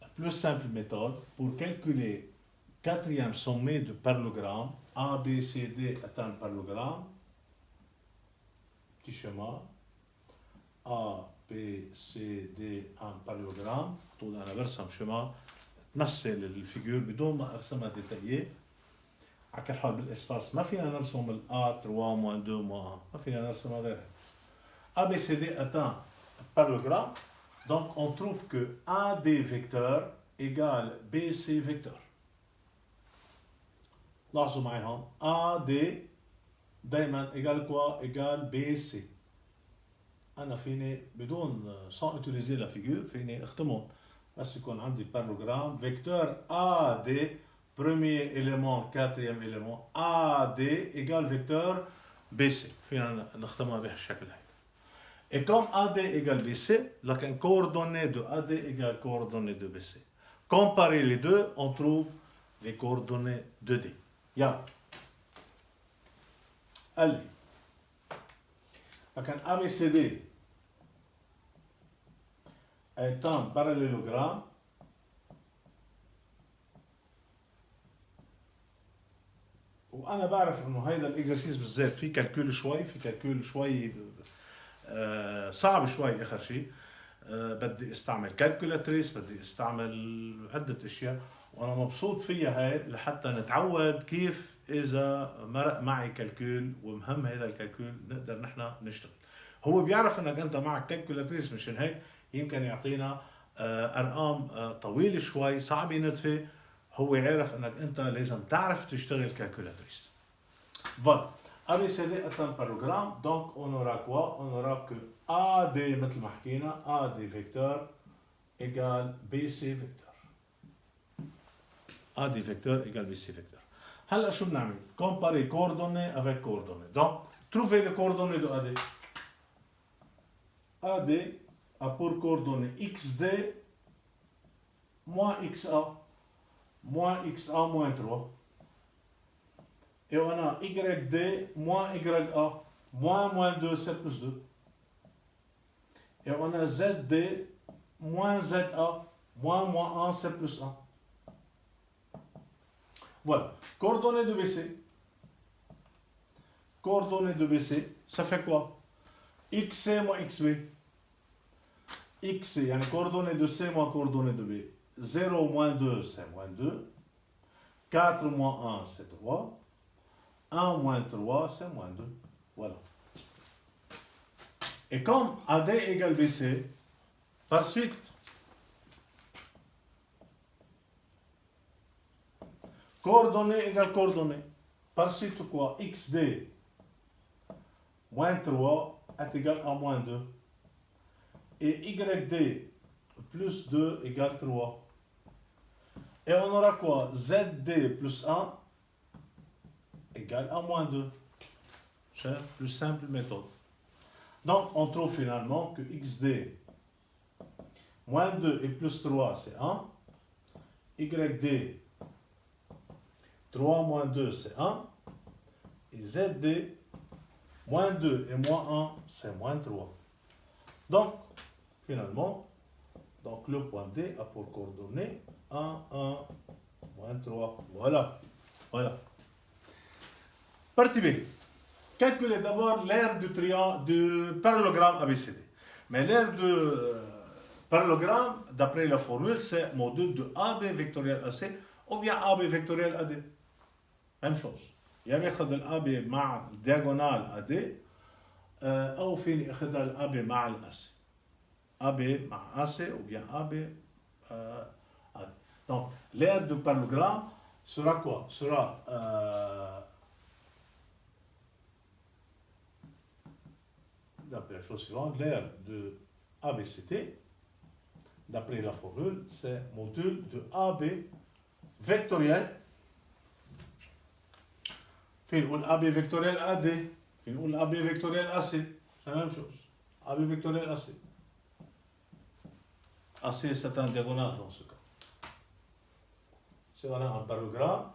La plus simple méthode pour calculer quatrième sommet de parallélogramme. A, B, C, D est un parallélogramme. Petit schéma. A, B, C, D un parallélogramme. طول أنا برسم شما تمثل الفيجور بدون ما أرسمها ديتاييه. على كل حال بالاسباس ما فينا نرسم ال A 3 moins 2 moins 1. ما فينا نرسمها غير. ABCD est un parallélogramme. Donc on trouve que AD vecteur égale BC vecteur. لاحظوا معي هون AD دايما égale quoi? Égale BC. أنا فيني بدون sans utiliser la figure فيني اختمهم، بس يكون عندي parallélogramme vecteur AD premier élément quatrième élément AD égale vecteur BC. فينا نختمها بهالشكل هيدا. Et comme AD égale BC, لكن coordonnées de AD égale coordonnées de BC. Comparer les deux, on trouve les coordonnées de D. يلا. قال لي لكن ABCD est un parallélogramme وانا بعرف انه هيدا الاكزرسيس بالذات في كالكول شوي صعب شوي اخر شيء. بدي استعمل كالكولاتريس، بدي استعمل عدة اشياء، وانا مبسوط فيها هاي لحتى نتعود كيف اذا مرق معي كالكول ومهم هذا الكالكول نقدر نحن نشتغل. هو بيعرف انك انت معك كالكولاتريس، مشان هيك يمكن يعطينا ارقام طويلة شوي صعبة ندفة. هو عارف انك انت لازم تعرف تشتغل كالكولاتريس. Voilà. ABCD est un parallélogramme, donc on aura quoi? On aura que AD مثل ما حكينا AD vecteur égale BC vecteur. AD vecteur égale BC vecteur. هلا شو بنعمل؟ Comparer coordonnées avec coordonnées. Donc, trouvez les coordonnées de AD. AD a pour coordonnées XD moins XA moins XA moins 3. Et on a YD moins YA moins 2, c'est plus 2. Et on a ZD moins ZA moins 1, c'est plus 1. Voilà. Coordonnées de BC. Coordonnées de BC, ça fait quoi? XC moins XB. XC, il y a une coordonnée de C moins coordonnée de B. 0 moins 2, c'est moins 2. 4 moins 1, c'est 3. 1 moins 3, c'est moins 2. Voilà. Et comme AD égale BC, par suite, coordonnées égale coordonnées. Par suite quoi? XD moins 3 est égal à moins 2. Et YD plus 2 égale 3. Et on aura quoi? ZD plus 1 égale à moins 2. C'est la plus simple méthode. Donc, on trouve finalement que XD moins 2 et plus 3, c'est 1. YD 3 moins 2, c'est 1. Et ZD moins 2 et moins 1, c'est moins 3. Donc, finalement, donc le point D a pour coordonnées 1, 1, moins 3. Voilà. Voilà. Partie B. Calculez d'abord l'aire du parallélogramme ABCD. Mais l'aire du parallélogramme, d'après la formule, c'est module de AB vectoriel AC ou bien AB vectoriel AD. Même chose. يا بياخذ الأب مع الدياغونال AD أو فيني أخذ الأب مع الأس. AB مع AC ou bien AB AD. Donc, l'aire du parallélogramme sera quoi? Sera d'après la chose suivante, l'aire de ABCD, d'après la formule, c'est module de AB vectoriel. Puis on AB vectoriel AD, puis on AB vectoriel AC, c'est la même chose. AB vectoriel AC. AC c'est un diagonale dans ce cas. Si on a un parallélogramme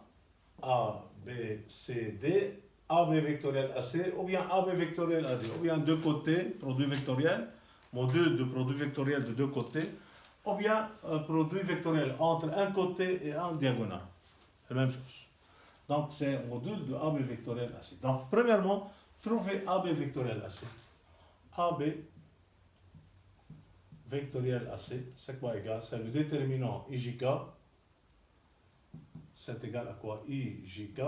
A, B, C, D, AB vectoriel AC ou bien AB vectoriel AD, ou bien deux côtés, produit vectoriel, module de produit vectoriel de deux côtés, ou bien un produit vectoriel entre un côté et un diagonale. C'est la même chose. Donc c'est un module de AB vectoriel AC. Donc premièrement, trouvez AB vectoriel AC. AB vectoriel AC, c'est quoi égal? C'est le déterminant IJK. C'est égal à quoi? IJK.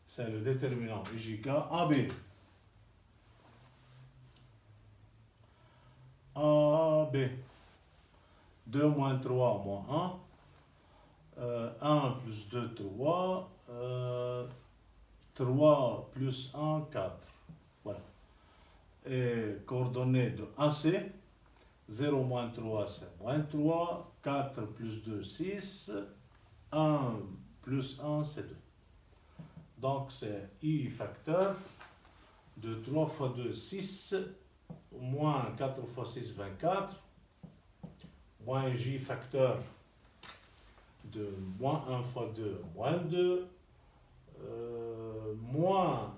C'est le déterminant IJK. AB. AB. 2 moins 3 moins 1. 1 plus 2, 3. 3 plus 1, 4. Voilà. Et coordonnées de AC. 0 moins 3, c'est moins 3. 4 plus 2, 6. 1 plus 1, c'est 2. Donc c'est I facteur de 3 fois 2, 6, moins 4 fois 6, 24, moins J facteur de moins 1 fois 2, moins 2, moins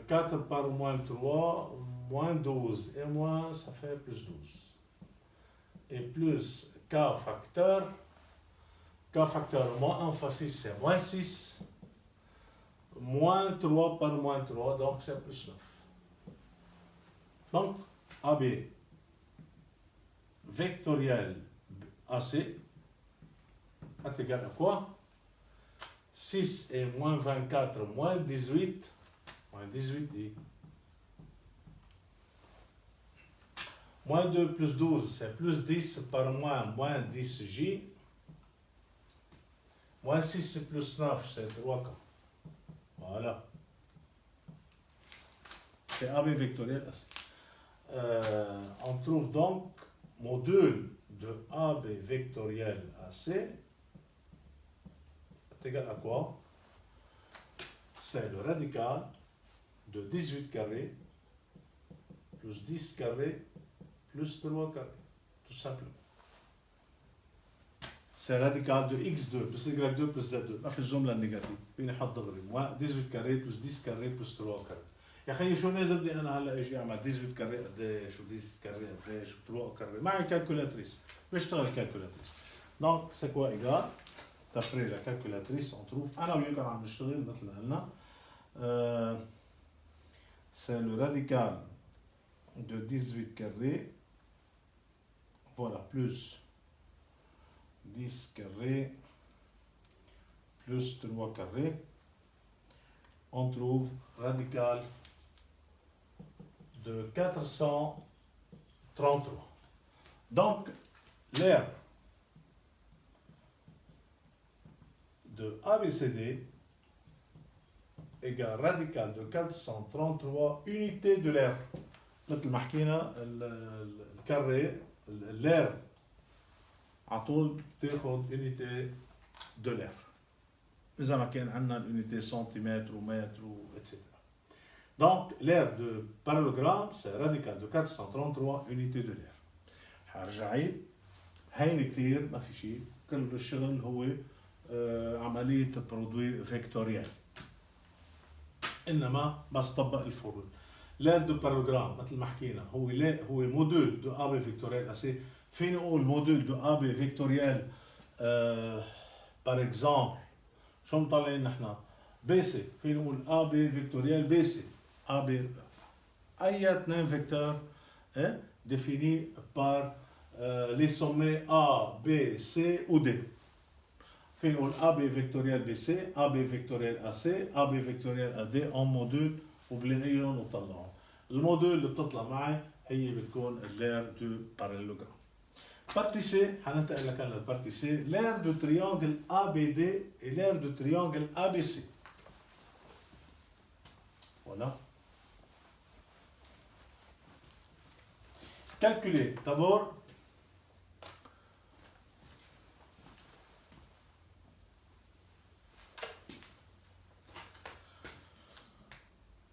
4 par moins 3, moins 12, et moins, ça fait plus 12. Et plus K facteur moins 1 fois 6, c'est moins 6. Moins 3 par moins 3, donc c'est plus 9. Donc, AB vectoriel AC est égal à quoi? 6 et moins 24 moins 18, dit. Moins 2 plus 12, c'est plus 10 par moins 10J. Moins 6 plus 9, c'est 3K. Voilà. C'est AB vectoriel AC. On trouve donc module de AB vectoriel AC est égal à quoi? C'est le radical de 18 carré plus 10 carré plus 3 carré, tout simplement. C'est radical de x2 plus y2 plus z2. ما في الجملة النيجاتيف فيني احط دغري 18 كاري بلس 10 كاري بلس 3 كاري. يا اخي شو بدي انا هلا اجي اعمل 18 كاري قديش و10 كاري قديش و3 كاري؟ معي كالكولاتريس بشتغل كالكولاتريس. دونك سي كوا ايجال تفريغ لا كالكولاتريس اون تروف انا وياكم عم نشتغل مثل ما قلنا. C'est le radical de 18 carré, voilà, plus 10 carré, plus 3 carré, on trouve radical de 433. Donc, l'aire de ABCD égale radical de 433 unités de l'aire. مثل ما حكينا الكاري l'aire على طول بتاخذ unité de l'aire. إذا ما كان عندنا l'unité centimètre ou mètre ou etc. Donc l'aire de parallélogramme c'est radical de 433 unités de l'aire. حرجع عيد هين كثير ما في شيء كل الشغل هو عملية برودوي فيكتوريال. انما بس طبق الفورمول. لير دو بارالوجرام مثل ما حكينا هو موديل دو ا بي فيكتوريال اسي. فين نقول موديل دو ا بي فيكتوريال بار اكزومبل شو مطلعين نحن؟ بي سي. فين نقول ا بي فيكتوريال بي سي. ا بي اي اثنين فيكتور ديفيني بار لي سومي ا بي سي و دي. فين نقول AB vectoriel BC, AB vectoriel AC, AB vectoriel AD en module وبنلاقيهم وطلعهم. الموديل اللي بتطلع معي هي بتكون l'aire du parallélogramme. Partie C, حننتقل لكان للبارتي C, l'aire du triangle ABD et l'aire du triangle ABC. Voilà. Calculer d'abord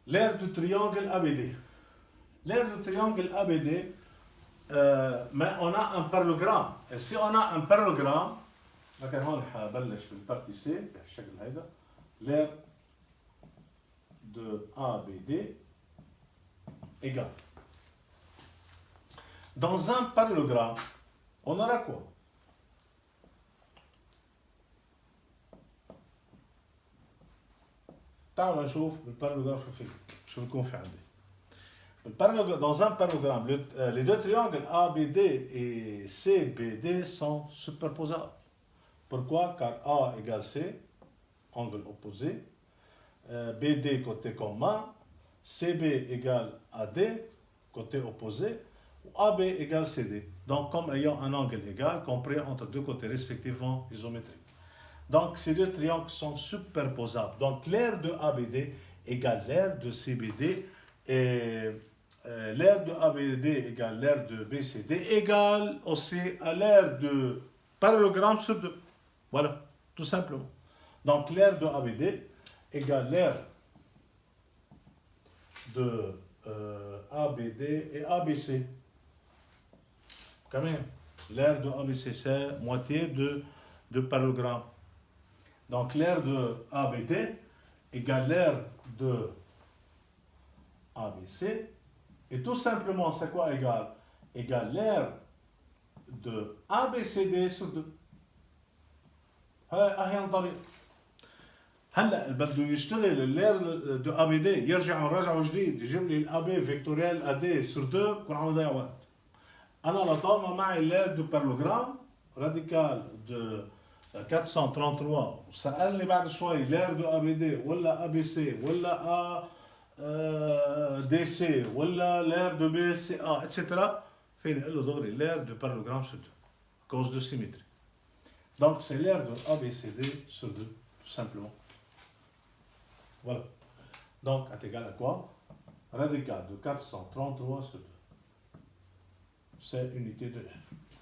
l'aire du triangle ABD. L'aire du triangle ABD, mais on a un parallélogramme. Et si on a un parallélogramme, لكن هون حبلش بالبارتي سي بهالشكل هيدا. L'aire de ABD égale. Dans un parallélogramme, on aura quoi? تعالوا نشوف بالبارالوجرام شو بيكون في عندي. Dans un parallélogramme, les deux triangles ABD et CBD sont superposables. Pourquoi? Car A égale C, angle opposé, BD côté commun, CB égale AD, côté opposé, ou AB égale CD. Donc comme ayant un angle égal compris entre deux côtés respectivement isométriques. Donc ces deux triangles sont superposables. Donc l'aire de ABD égale l'aire de CBD et l'aire de ABD égale l'aire de BCD égale aussi à l'aire de parallélogramme sur 2. Voilà, tout simplement. Donc l'aire de ABD égale l'aire de ABD et ABC. Quand même, l'aire de ABC c'est moitié de parallélogramme. Donc l'aire de ABD égale l'aire de ABC. Et tout simplement, c'est quoi égal? Égale l'aire de ABCD sur 2. هاي طريقة. هلا بده يشتغل اللير دو ا بي دي يرجع نراجعه جديد يجيب لي الA B فيكتوريال AD sur 2 بكون عم نضيع وقت. أنا لطالما معي l'air du parallélogramme radical de 433 وسألني بعد شوي l'air de ABD ولا ABC ولا ADC ولا l'air de BCA etc. فيني أقول له دغري l'air du parallélogramme sur 2 à cause de symétrie. Donc c'est l'air de ABCD sur 2 tout simplement. Voilà. Donc est égal à quoi? Radical de 433 sur 2. C'est unité de R.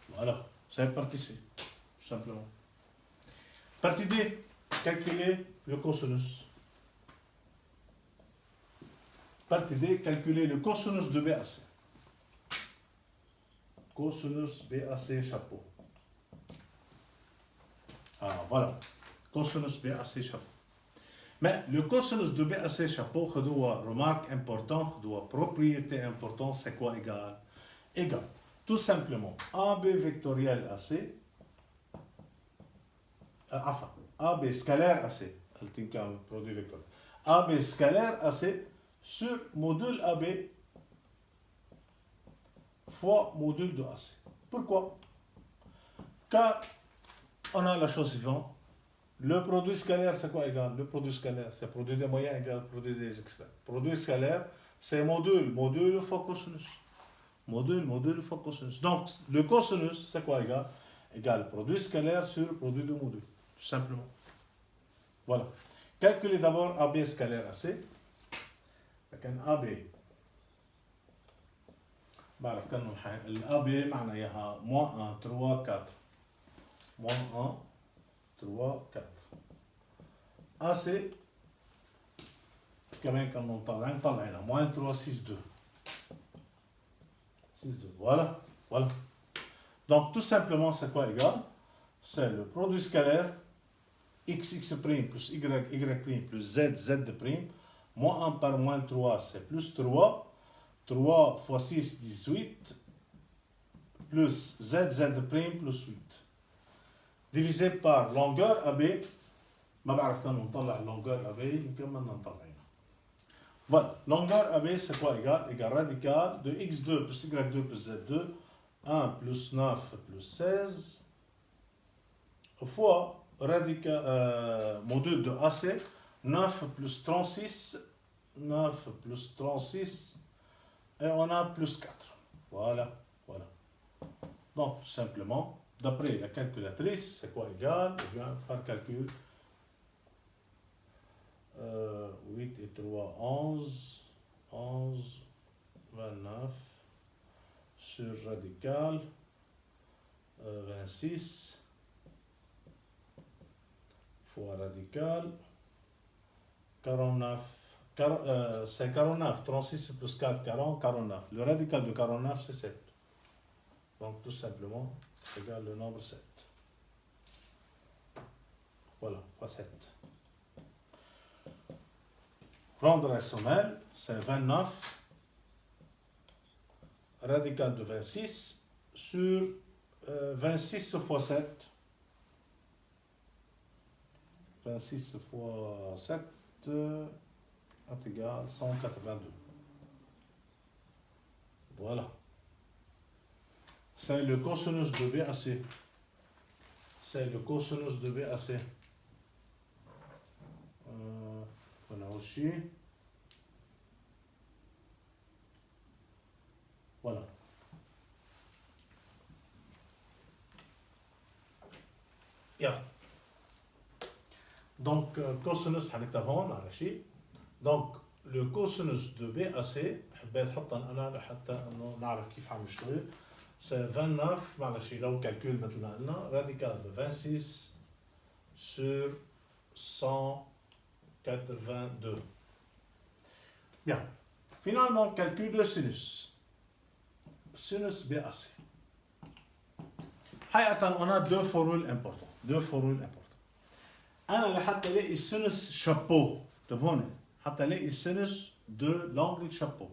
Voilà, c'est partie C, tout simplement. Partie D, calculer le cosinus. Partie D, calculer le cosinus de BAC. Cosinus BAC chapeau. Ah, voilà. Cosinus BAC chapeau. Mais le cosinus de BAC chapeau, remarque importante, propriété importante, c'est quoi égal? Égal. Tout simplement, AB vectoriel AC, enfin, AB scalaire AC, produit vectoriel, AB scalaire AC sur module AB fois module de AC. Pourquoi? Car on a la chose suivante, le produit scalaire c'est quoi égal? Le produit scalaire c'est produit des moyens égal produit des extrêmes. Produit scalaire c'est module fois cosinus. Module fois cosinus. Donc, le cosinus, c'est quoi égal? Égal produit scalaire sur produit de module. Tout simplement. Voilà. Calculez d'abord AB scalaire AC. Avec un AB. بعرف كأنه الAB معناها moins 1, 3, 4. Moins 1, 3, 4. AC كمان كنا طلعنا moins 3, 6, 2. 6, 2. Voilà, voilà. Donc tout simplement c'est quoi égal? C'est le produit scalaire x plus y plus z prime, moins 1 par moins 3 c'est plus 3, 3 fois 6 18, plus z prime plus 8. Divisé par longueur AB, ما بعرف كان نطلع longueur AB يمكن ما نطلعها. Voilà, longueur AB c'est quoi égal? Égal radical de x2 plus y2 plus z2, 1 plus 9 plus 16, fois radical, module de AC, 9 plus 36, 9 plus 36, et on a plus 4. Voilà, voilà. Donc, simplement, d'après la calculatrice, c'est quoi égal? Eh bien, par calcul, 8 et 3, 11, 29, sur radical, 26, fois radical, 49, c'est 49, 36 plus 4, 40, 49. Le radical de 49, c'est 7. Donc, tout simplement, c'est égal le nombre 7. Voilà, fois 7. Rendre rationnel, c'est 29 radical de 26 sur 26 fois 7. 26 fois 7 est égal à 182. Voilà. C'est le cosinus de BAC. C'est le cosinus de BAC. On a aussi. Voilà. Yeah. Donc, cosinus حنكتب هون على شيء. Donc, le cosinus de BAC حبيت حطها أنا لحتى إنه نعرف كيف عم يشتغل. C'est 29 معلش لو calcul مثل ما قلنا radical de 26 sur 182. Bien. Finalement, calcul de sinus. Sinus BAC. حقيقة on a deux formules importantes. أنا لحتى ألاقي sinus chapeau. طب هون حتى ألاقي sinus de l'angle chapeau.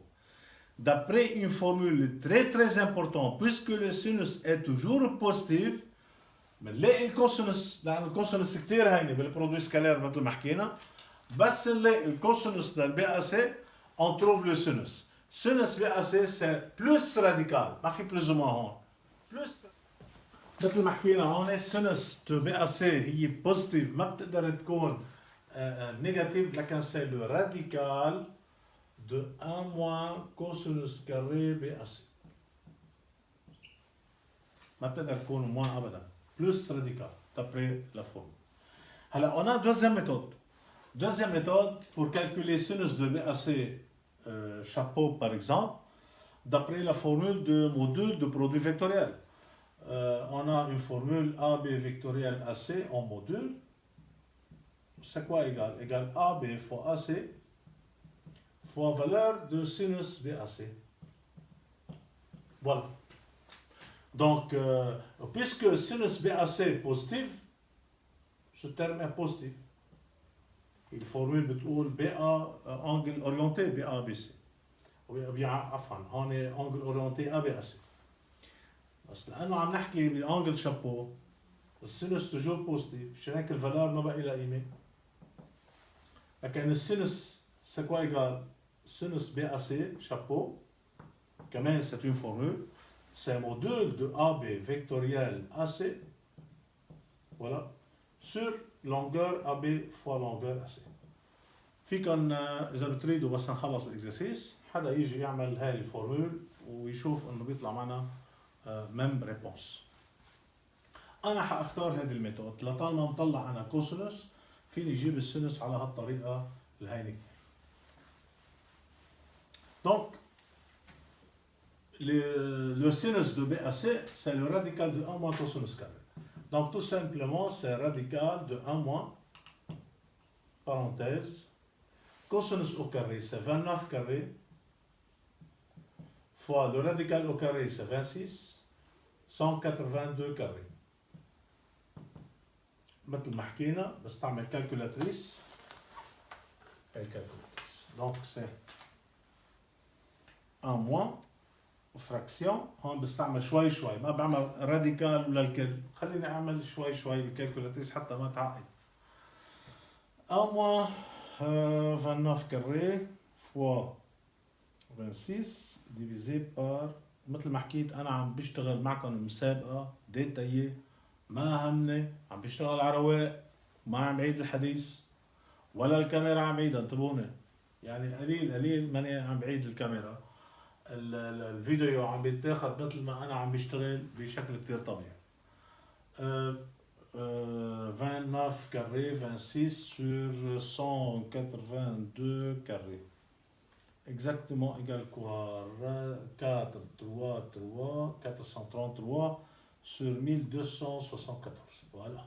D'après une formule très très importante, puisque le sinus est toujours positif, بنلاقي الكوسينوس لأن الكوسينوس كتير هينة بالبرودوي سكالير مثل ما حكينا، بس نلاقي الكوسينوس للبي أ سي on trouve le sinus. sinus BAC c'est plus radical ما في plus ou moins هون plus مثل ما حكينا هون sinus de BAC هي positive ما بتقدر تكون négative لكن c'est le radical de 1 moins cosinus carré BAC ما بتقدر تكون moins ابدا plus radical d'après la formule. Alors on a deuxième méthode. Deuxième méthode pour calculer sinus de BAC chapeau par exemple, d'après la formule de module de produit vectoriel. On a une formule AB vectoriel AC en module. C'est quoi égal? Égal AB fois AC fois valeur de sinus BAC. Voilà. Donc, puisque sinus BAC est positif, ce terme est positif. Il formule بتقول BA angle orienté BABC. ou bien عفوا هون angle orienté ABAC. بس لأنه عم نحكي بالانجل شابو السينوس توجور بوزيتيف عشان هيك الفالور ما بقى لها قيمة. لكن السينوس c'est quoi égal sinus BAC chapeau كمان c'est une formule c'est un module de AB vectoriel AC voilà sur longueur AB fois longueur AC. فيكن إذا بتريدوا بس نخلص الإكزرسيس حدا يجي يعمل هاي الفورمول ويشوف إنه بيطلع معنا ميم ريبونس. أنا حأختار هذه الميثود لطالما مطلع أنا كوسينوس فيني أجيب السينوس على هالطريقة الهينة كتير. Donc le sinus de BAC c'est le radical de 1 moins cosinus carré. Donc tout simplement c'est radical de 1 moins parenthèse cosinus au carré c'est 29 carré fois le radical au carré c'est 26 182 carré. مثل ما حكينا بستعمل كالكولاتريس هي الكالكولاتريس. Donc c'est 1 moins fraction هون بستعمل شوي شوي ما بعمل راديكال ولا الكل خليني اعمل شوي شوي بالكالكولاتريس حتى ما تعقد. 1 moins 29 carré fois 26 divisé par مثل ما حكيت انا عم بشتغل معكم مسابقه ديتايي ما همني عم بشتغل على رواق ما عم بعيد الحديث ولا الكاميرا عم بعيدها انتبهوني يعني قليل ماني عم بعيد الكاميرا الفيديو عم بيتاخد مثل ما انا عم بشتغل بشكل كتير طبيعي. 29 carré 26 sur 182 carré exactement égal quoi 433 sur 1274 voilà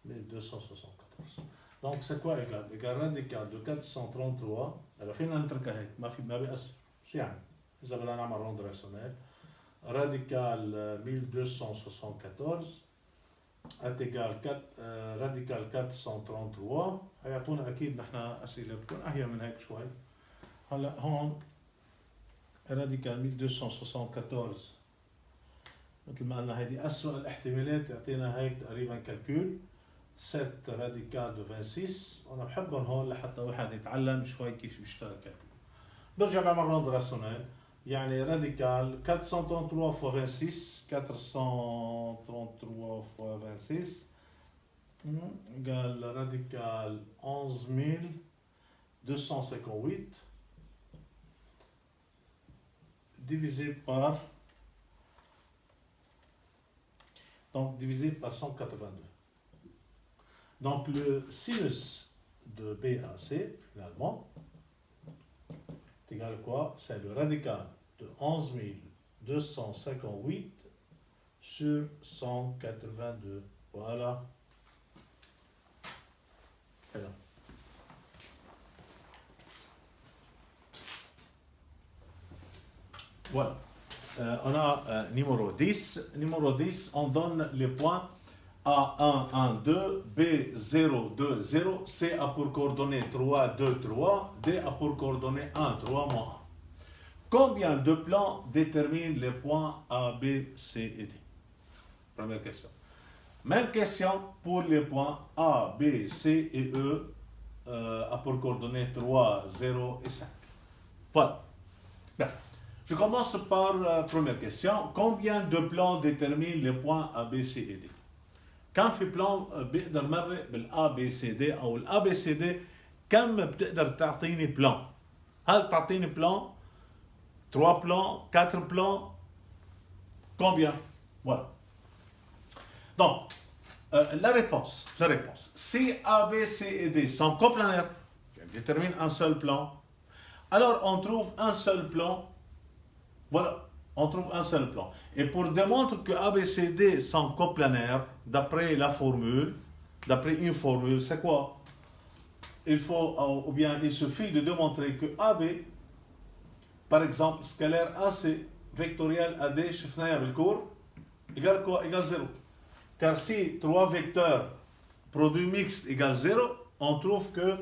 1274. donc c'est quoi égal radical de 433 alors فينا نتركها هيك ما بيأثر شو يعني إذا بدنا نعمل روند راسيونيل radical 1274 est égal 4 radical 433 هيعطونا اكيد نحن اسئله بتكون اهين من هيك شوي. هلا هون radical 1274 مثل ما قلنا هيدي اسوء الاحتمالات يعطينا هيك تقريبا كالكول 7 radical de 26 وانا بحبهم هون لحتى واحد يتعلم شوي كيف بيشتغل كالكول. برجع بعمل روند راسيونيل يعني radical 433 fois 26 433 fois 26 égale radical 11258 divisé par 182. Donc le sinus de BAC finalement est égal à quoi? C'est le radical de 11258 sur 182. Voilà. Voilà. Voilà. On a numéro 10. Numéro 10, on donne les points A1, 1, 2, B0, 2, 0, C a pour coordonnées 3, 2, 3, D a pour coordonnées 1, 3, moins 1. Combien de plans déterminent les points A, B, C et D? Première question. Même question pour les points A, B, C et E a pour coordonnées 3, 0 et 5. Voilà. Bien. Je commence par la première question. Combien de plans déterminent les points A, B, C et D? كم في بلان بيقدر مرق بالA B C D او الA B C D كم بتقدر تعطيني بلان؟ هل تعطيني بلان 3 plans, 4 plans? Combien? Voilà. Donc, la réponse. Si A, B, C et D sont coplanaires, qui déterminent un seul plan, alors on trouve un seul plan. Voilà, on trouve un seul plan. Et pour démontrer que A, B, C, D sont coplanaires, d'après la formule, d'après une formule, c'est quoi? Il faut, ou bien il suffit de démontrer que AB, par exemple, scalaire AC vectoriel AD, شفناها بالكور, égale quoi? Égale 0. Car si 3 vecteurs produits mixtes égale 0, on trouve que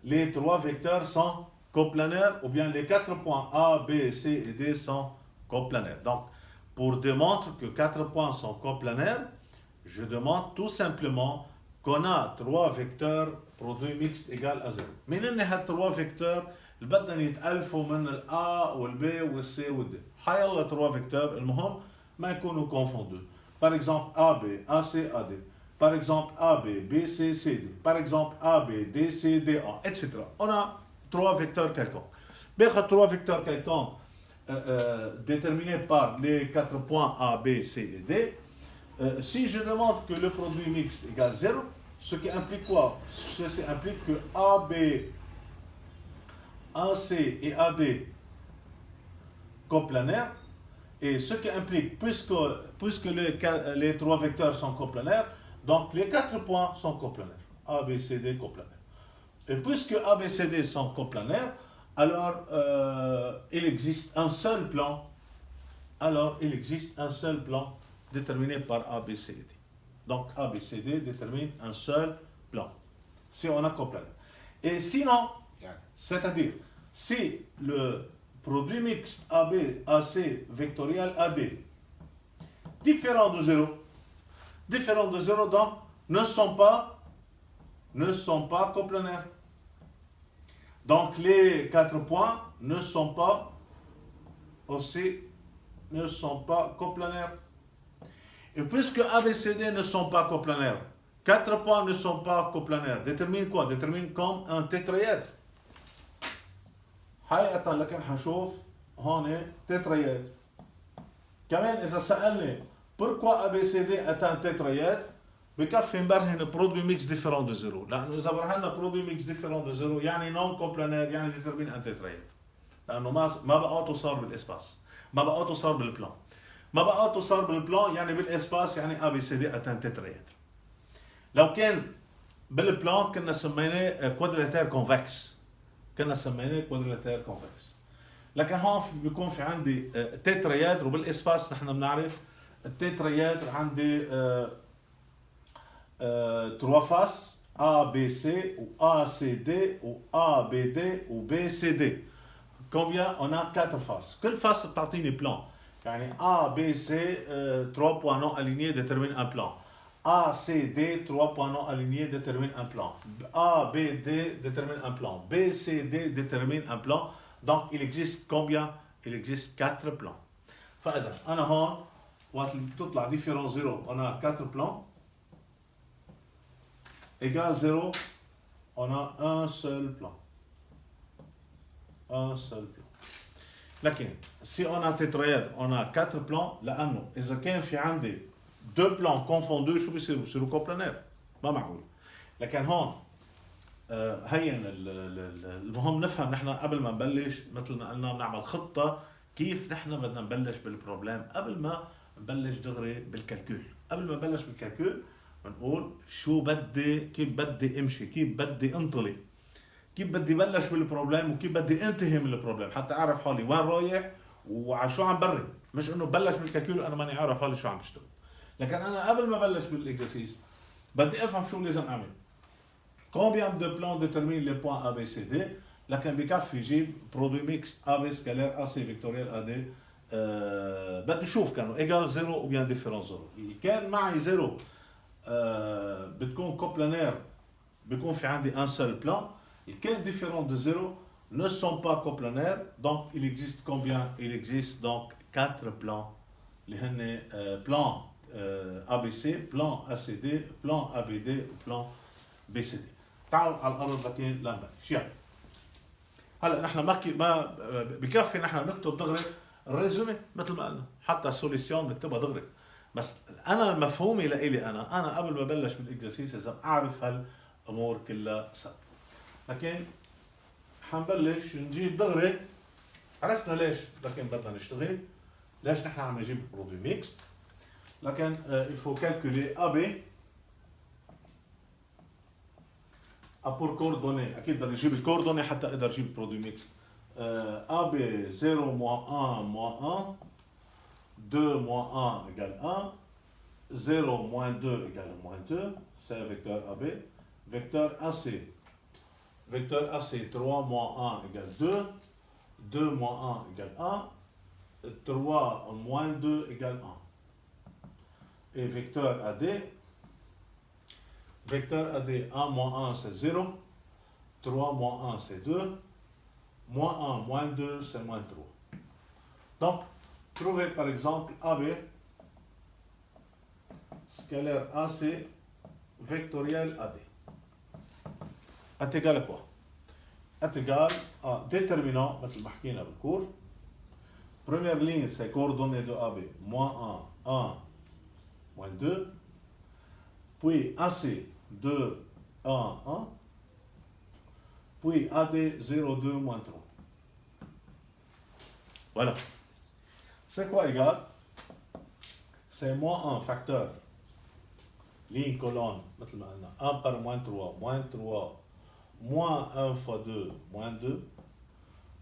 les 3 vecteurs sont coplanaires, ou bien les 4 points A, B, C et D sont coplanaires. Donc, pour démontrer que 4 points sont coplanaires, je demande tout simplement qu'on a 3 vecteurs produits mixtes égale à 0. من ان هاد 3 vecteurs اللي بدنا يتألفوا من ال A وال B وال C وال D. حيلا 3 vecteurs المهم ما يكونوا confondus. Par exemple AB, AC, AD. Par exemple AB, BC, CD. Par exemple AB, DC, DA, etc. On a 3 vecteurs quelconques. باخد 3 vecteurs quelconques déterminés par les 4 points A, B, C et D. Si je demande que le produit mixte égale 0, ce qui implique quoi? Ceci implique que AB, AC et AD coplanaires, et ce qui implique, puisque les 3 vecteurs sont coplanaires, donc les 4 points sont coplanaires. A, B, C, D coplanaires. Et puisque A, B, C, D sont coplanaires, alors il existe un seul plan. Alors il existe un seul plan déterminé par A, B, C et D. Donc A, B, C, D détermine un seul plan. Si on a coplanaire. Et sinon, c'est-à-dire, si le produit mixte AB, AC vectoriel AD différent de 0, donc ne sont pas coplanaires. Donc les 4 points ne sont pas coplanaires. Et puisque ABCD ne sont pas coplanaires, 4 points ne sont pas coplanaires, détermine quoi? Détermine comme un tétraèdre. حقيقة لكن حنشوف هون تتريات. كمان إذا سألني pourquoi ABCD est un tétraèdre بكفي نبرهن برودوي ميكس ديفيرون دو زيرو، لأنه إذا برهنا برودوي ميكس ديفيرون دو زيرو يعني نون كومبلانير، يعني ديترمين ان تتريات، لأنه ما بقاته صار بالإسباس، ما بقاته صار بالبلان، ما بقاته صار بالبلان يعني بالإسباس، يعني ABCD est un tétraèdre. لو كان بالبلان كنا سميناه كوادريلاتير كونفكس، لكن هون بيكون في عندي تتريادر، وبالاسباس نحن بنعرف التتريادر عندي 3 فاس A B C ou A C D ou A B D ou B C D. Combien? On a 4 faces. كل فاس بتعطيني بلان. يعني A B C 3 points non alignés déterminent un plan. A, C, D, 3 points non alignés déterminent un plan. A, B, D détermine un plan. B, C, D détermine un plan. Donc, il existe combien? Il existe 4 plans. فإذا أنا هون وقت اللي بتطلع différent 0 on a 4 plans. Égal 0, on a un seul plan. لكن si on a tétraèdre, on a 4 plans. لأنه إذا كان في عندي 2 plans confondus شو بيصيروا؟ بيصيروا كوبلانير، ما معقول. لكن هون هين المهم نفهم نحن قبل ما نبلش، مثل ما قلنا بنعمل خطة كيف نحن بدنا نبلش بالبروبلم قبل ما نبلش دغري بالكالكول. قبل ما نبلش بالكالكول بنقول شو بدي، كيف بدي امشي، كيف بدي انطلق، كيف بدي بلش بالبروبلم وكيف بدي انتهي من البروبلم، حتى اعرف حالي وين رايح وعلى شو عم بري. مش انه بلش بالكالكول وانا ماني عارف حالي شو عم بشتغل. لكن انا قبل ما بلش بالاكزرسيس بدي افهم شو لازم اعمل. Combien de plans déterminent les points A, B, C, D؟ لكن بكفي جيب برودوي ميكس A, B سكالير AC فيكتوريال AD. بدي اشوف كانوا ايجال 0 او بيان ديفيرون 0. اللي كان معي 0 بتكون كوبلانير، بيكون في عندي ان سول بلان. اللي كان ديفيرون دو 0 ne sont pas coplanaires, donc il existe combien? Il existe donc 4 plans. Les plan ABC, plan ACD, plan ABD, plan BCD. تعالوا على الارض لكن لا نبلش يعني. هلا نحن ما بكفي نحن نكتب دغري الريزومي مثل ما قلنا، حتى السوليسيون بنكتبها دغري. بس انا مفهومي لإلي انا قبل ما بلش بالاكزرسيس لازم اعرف هالامور كلها سوا. لكن حنبلش نجيب دغري. عرفنا ليش لكن بدنا نشتغل، ليش نحن عم نجيب برودوي ميكس. لكن il faut calculer AB pour coordonnées. اكيد بدي اجيب الكوردوني حتى اقدر اجيب البرودوي ميكس. AB 0 moins 1 moins 1, 2 moins 1 égale 1, 0 moins 2 égale moins 2, c'est un vecteur AB. Vecteur AC. Vecteur AC, 3 moins 1 égale 2, 2 moins 1 égale 1, 3 moins 2 égale 1. Et vecteur AD, vecteur AD, 1 moins 1 c'est 0, 3 moins 1 c'est 2, moins 1 moins 2 c'est moins 3. Donc, trouvez par exemple AB, scalaire AC, vectoriel AD. est égal à quoi? est égal à déterminant, مثل ما حكينا بالكور. Première ligne, c'est coordonnées de AB, moins 1, 1, moins 2. Puis AC, 2, 1, 1. Puis AD, 0, 2, moins 3. Voilà. C'est quoi égal? C'est moins 1 facteur. Ligne, colonne, مثل ما قلنا. 1 par moins 3, moins 3. Moins 1 fois 2, moins 2.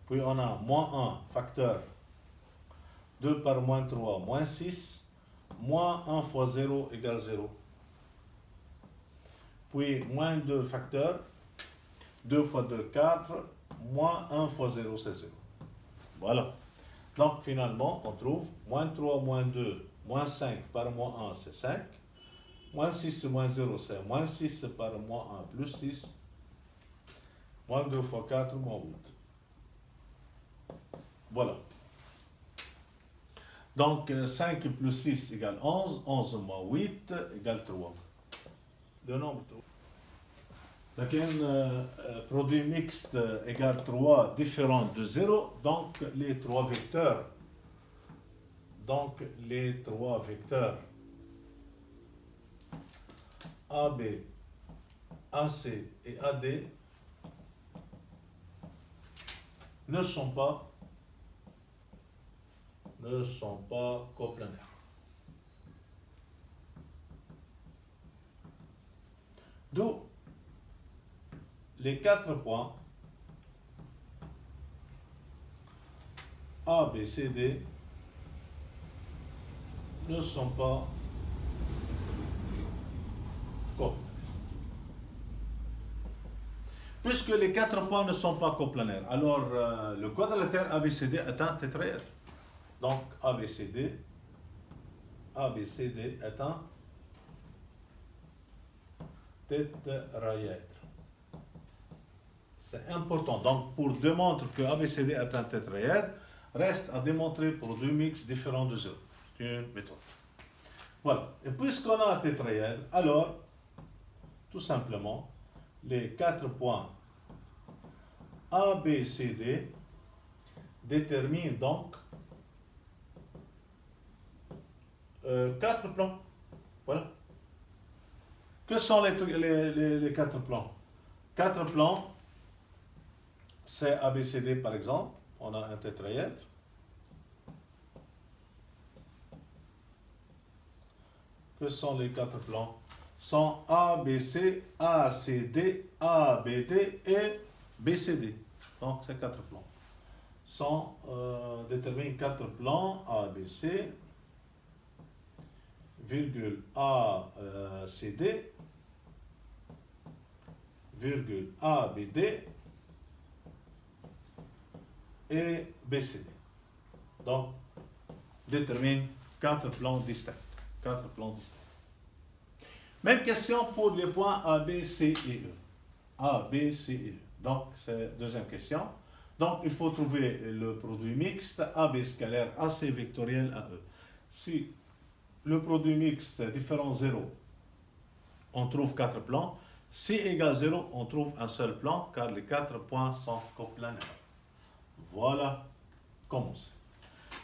Puis on a moins 1 facteur. 2 par moins 3, moins 6. Moins 1 fois 0 égale 0. Puis moins 2 facteur. 2 fois 2, 4. Moins 1 fois 0, c'est 0. Voilà. Donc finalement, on trouve moins 3, moins 2, moins 5 par moins 1, c'est 5. Moins 6, moins 0, c'est moins 6 par moins 1, plus 6. Moins 2 fois 4, moins 8. Voilà. Donc 5 plus 6 égale 11. 11 moins 8 égale 3. Le nombre 3. Produit mixte égale 3 différent de 0. Donc les 3 vecteurs. AB, AC et AD ne sont pas coplanaires. D'où les 4 points A, B, C, D ne sont pas coplanaires. Puisque les 4 points ne sont pas coplanaires, alors le quadrilatère ABCD est un tétraèdre. Donc ABCD est un tétraèdre. C'est important. Donc pour démontrer que ABCD est un tétraèdre, reste à démontrer pour deux mix différents de 0. C'est une méthode. Voilà. Et puisqu'on a un tétraèdre, alors tout simplement les 4 points A, B, C, D déterminent donc 4 plans. Voilà. Que sont les 4 plans? 4 plans, c'est ABCD par exemple. On a un tétraèdre. Que sont les 4 plans? Sont ABC, ACD, ABD et BCD. Donc ces 4 plans sont déterminent 4 plans ABC, virgule ACD, virgule ABD et BCD. Donc détermine 4 plans distincts. 4 plans distincts. Même question pour les points A, B, C et E. A, B, C et E. Donc, c'est la deuxième question. Donc, il faut trouver le produit mixte AB scalaire AC vectoriel AE. Si le produit mixte différent 0, on trouve 4 plans. Si égale 0, on trouve un seul plan car les 4 points sont coplanaires. Voilà comment c'est.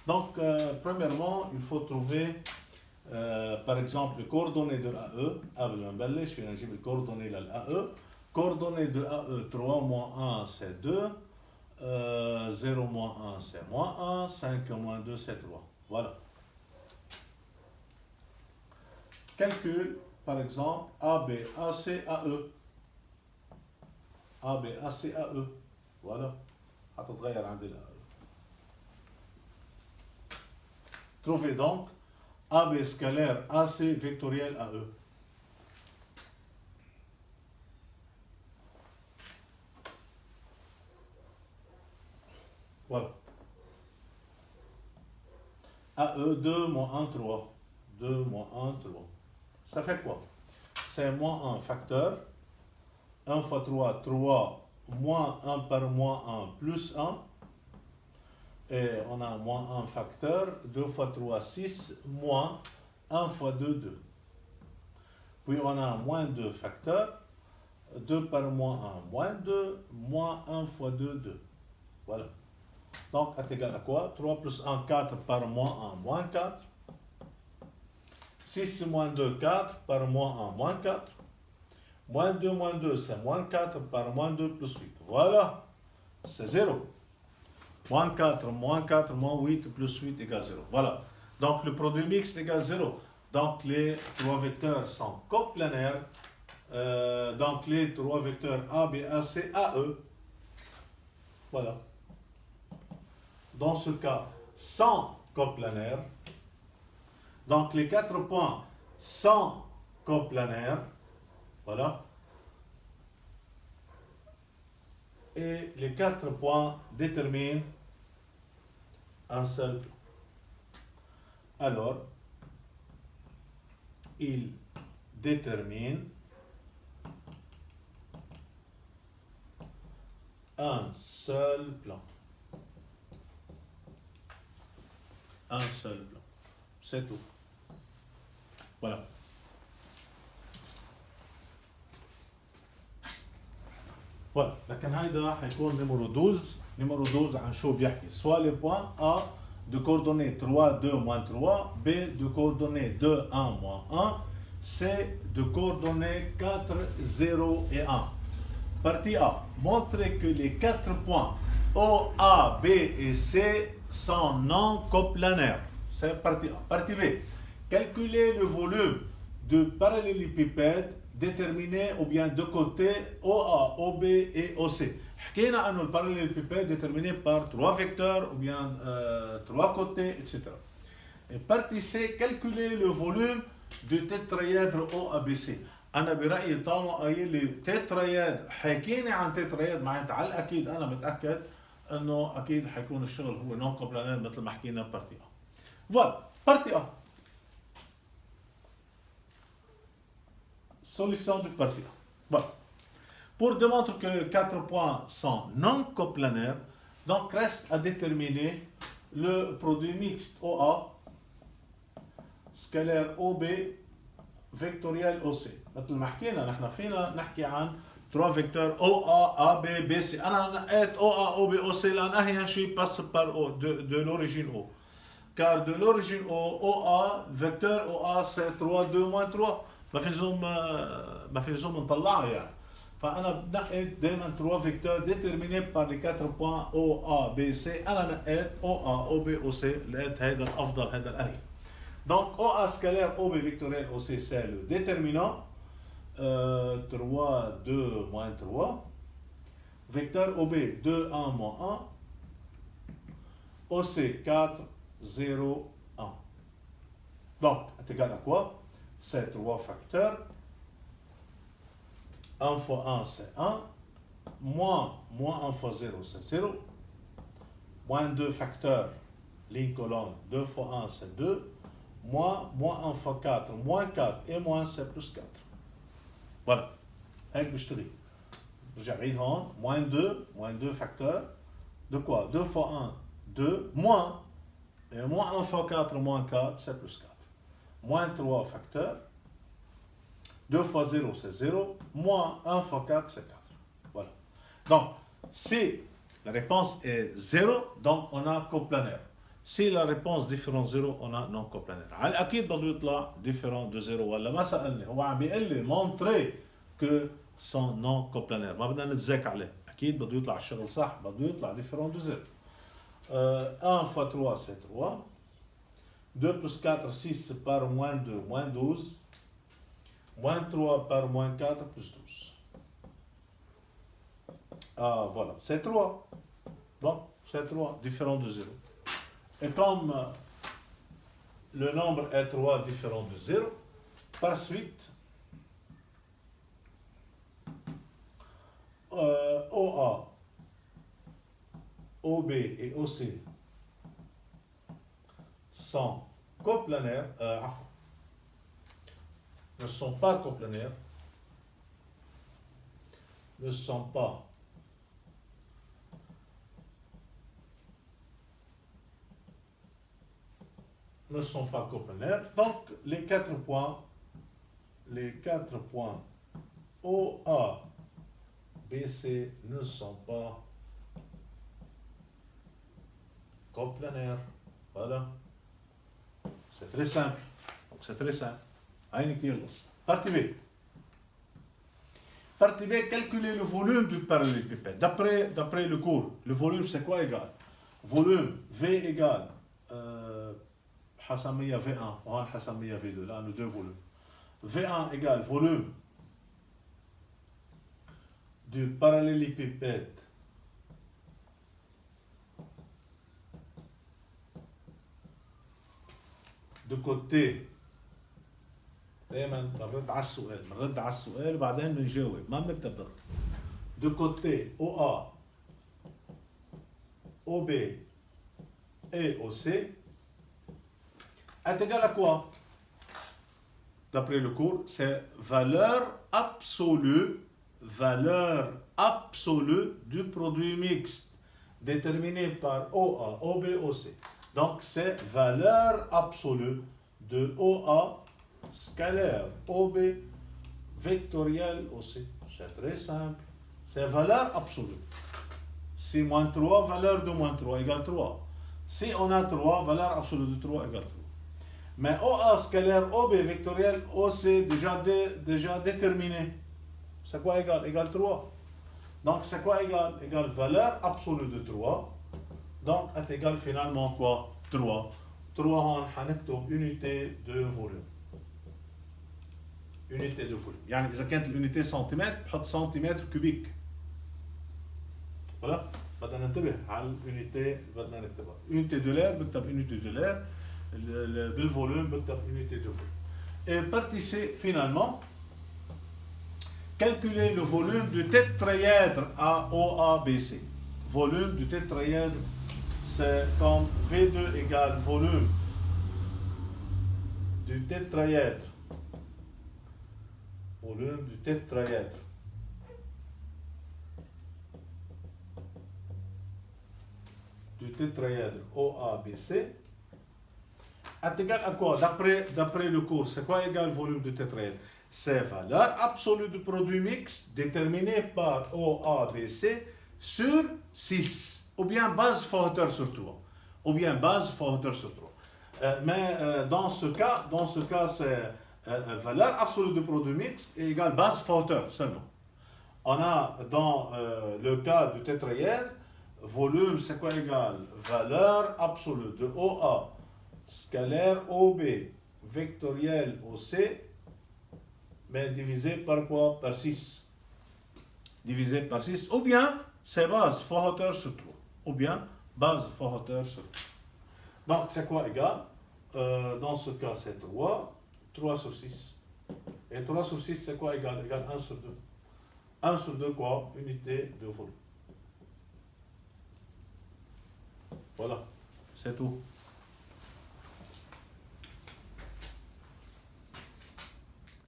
Donc, premièrement, il faut trouver, par exemple, les coordonnées de AE. Je vais نجيب les coordonnées de AE. Coordonnées de AE, 3 moins 1, c'est 2. 0 moins 1, c'est moins 1. 5 moins 2, c'est 3. Voilà. Calcul, par exemple, AB, AC, AE. AB, AC, AE. Voilà. هتتغير عندي الAE. Trouvez donc AB scalaire AC vectoriel AE. Voilà. AE 2 moins 1, 3. 2 moins 1, 3. Ça fait quoi? C'est moins 1 facteur. 1 fois 3, 3. Moins 1 par moins 1 plus 1. Et on a moins 1 facteur. 2 fois 3, 6. Moins 1 fois 2, 2. Puis on a moins 2 facteur. 2 par moins 1, moins 2. Moins 1 fois 2, 2. Voilà. Donc, est égal à quoi? 3 plus 1, 4 par moins 1, moins 4. 6 moins 2, 4 par moins 1, moins 4. Moins 2, c'est moins 4 par moins 2 plus 8. Voilà, c'est 0. Moins 4, moins 8 plus 8 égale 0. Voilà. Donc, le produit mixte égale 0. Donc, les trois vecteurs sont coplanaires. Donc, les trois vecteurs A, B, A, C, AE. Voilà. Dans ce cas, sans coplanaire. Donc, les 4 points sont coplanaires. Voilà. Et les 4 points déterminent un seul plan. Alors, ils déterminent un seul plan. Un seul plan. C'est tout. Voilà. Voilà. لكن هيدا حيكون نمرو 12. نمرو 12 عن شو بيحكي؟ soit les points A de coordonnées 3, 2, moins 3, B de coordonnées 2, 1, moins 1, C de coordonnées 4, 0 et 1. Partie A. Montrez que les 4 points O, A, B et C sont non coplanaires. C'est partie A. Partie B. Calculez le volume de parallélépipède déterminé ou bien de côté OA, OB et OC. حكينا انه البارallélépipède déterminé par 3 vecteurs ou bien 3 côtés, etc. Et partie C, calculer le volume du tétraèdre OABC. انا برايي طالما قايل لي تترايد حكيني عن تترايد معناتها على الاكيد انا متاكد انه اكيد حيكون الشغل هو نون كوبلانير مثل ما حكينا بارتي A. Voilà, partie A. Solution de partie A. Voilà. Pour démontrer que les 4 points sont non coplanaires, donc reste à déterminer le produit mixte OA, scalaire OB, vectoriel OC. مثل ما حكينا نحن فينا نحكي عن 3 vecteurs OA, AB, BC. أنا نقيت OA, OB, OC لأن أهي شيء passe par O, de l'origine O. Car de l'origine O, OA, le vecteur OA c'est 3, 2, moins 3. ما في لزوم نطلعها يعني. فأنا بنقيت دائما 3 vecteurs déterminés par les 4 points O, A, B, C. أنا نقيت OA, OB, OC. لقيت هذا الأفضل هذا الأهي. Donc OA scalaire OB vectoriel OC c'est le déterminant. 3, 2, moins 3. Vecteur OB 2, 1, moins 1. OC 4, 0, 1. Donc, c'est égal à quoi? C'est 3 facteurs. 1 fois 1, c'est 1. Moins 1 fois 0, c'est 0. Moins 2 facteurs, ligne colonne, 2 fois 1, c'est 2. Moins 1 fois 4, moins 4. Et moins, c'est plus 4. Voilà. هيك بشتغل. برجع بعيد هون. moins 2 facteurs. de quoi? 2 fois 1, 2, moins, et moins 1 fois 4, moins 4, c'est plus 4. Moins 3 facteur, 2 fois 0, c'est 0, moins 1 fois 4, c'est 4. Voilà. Donc, si la réponse est 0, donc on a coplanaire. Si la réponse différent 0, on a non coplanaire. أكيد بده يطلع différent de 0 ولا ما سألني، هو عم بيقول لي montrer que sont non coplanaire. ما بدنا نتذاكى عليه. أكيد بده يطلع الشغل صح، بده يطلع différent de 0. 1 fois 3, c'est 3. 2 plus 4, 6 par moins 2, moins 12. Moins 3 par moins 4, plus 12. Ah, voilà, c'est 3. Bon, c'est 3, différent de 0. Et comme le nombre est 3 différent de 0, par suite, OA, OB et OC sont coplanaires, ne sont pas coplanaires, ne sont pas coplanaires. Donc les 4 points OA, BC ne sont pas coplanaires. Voilà. C'est très simple. Donc c'est très simple. Partie B. Partie B, calculer le volume du parallélépipède. D'après le cours, le volume c'est quoi égal? Volume V égale حسمية V1 وهون حسمية V2. Là, nous deux volumes. V1 égale volume du parallélépipède de côté. دائما بنرد على السؤال وبعدين بنجاوب، ما بنكتب دغري. De côté OA, OB et OC est égal à quoi? D'après le cours, c'est valeur absolue du produit mixte déterminé par OA, OB, OC. Donc c'est valeur absolue de OA scalaire, OB vectoriel OC. C'est très simple. C'est valeur absolue. Si moins 3, valeur de moins 3 égale 3. Si on a 3, valeur absolue de 3 égale 3. Mais OA scalaire, OB vectoriel, OC déjà déterminé. C'est quoi égal? Égal 3. Donc c'est quoi égal? Égal valeur absolue de 3. Donc est égal finalement quoi? 3. 3 هون حنكتب unité de volume. Unité de volume. يعني إذا كانت الunité سنتيمتر بحط سنتيمتر كوبيك. voilà. بدنا ننتبه على الunité بدنا نكتبها. unité de l'air بكتب unité de l'air. بالvolume بكتب unité de volume. Et partie C finalement. Calculer le volume du tétraèdre AOABC. Volume du tétraèdre, c'est comme V2 égale volume du tétraèdre. Volume du tétraèdre. Du tétraèdre OABC est égal à quoi? D'après le cours, c'est quoi égal volume du tétraèdre? C'est valeur absolue du produit mixte déterminée par OABC sur 6, ou bien base fois hauteur sur 3, ou bien base fois hauteur sur 3. Mais dans ce cas, c'est valeur absolue du produit mixte égale base fois hauteur seulement. On a dans le cas du tétraèdre, volume c'est quoi égal? Valeur absolue de OA scalaire OB vectoriel OC, mais divisé par quoi? Par 6. Divisé par 6, ou bien c'est base fois hauteur sur 3, ou bien base fois hauteur sur 3. Donc c'est quoi égal? Dans ce cas c'est 3 sur 6. Et 3 sur 6 c'est quoi égal? Égal 1 sur 2. 1 sur 2 quoi? Unité de volume. Voilà, c'est tout.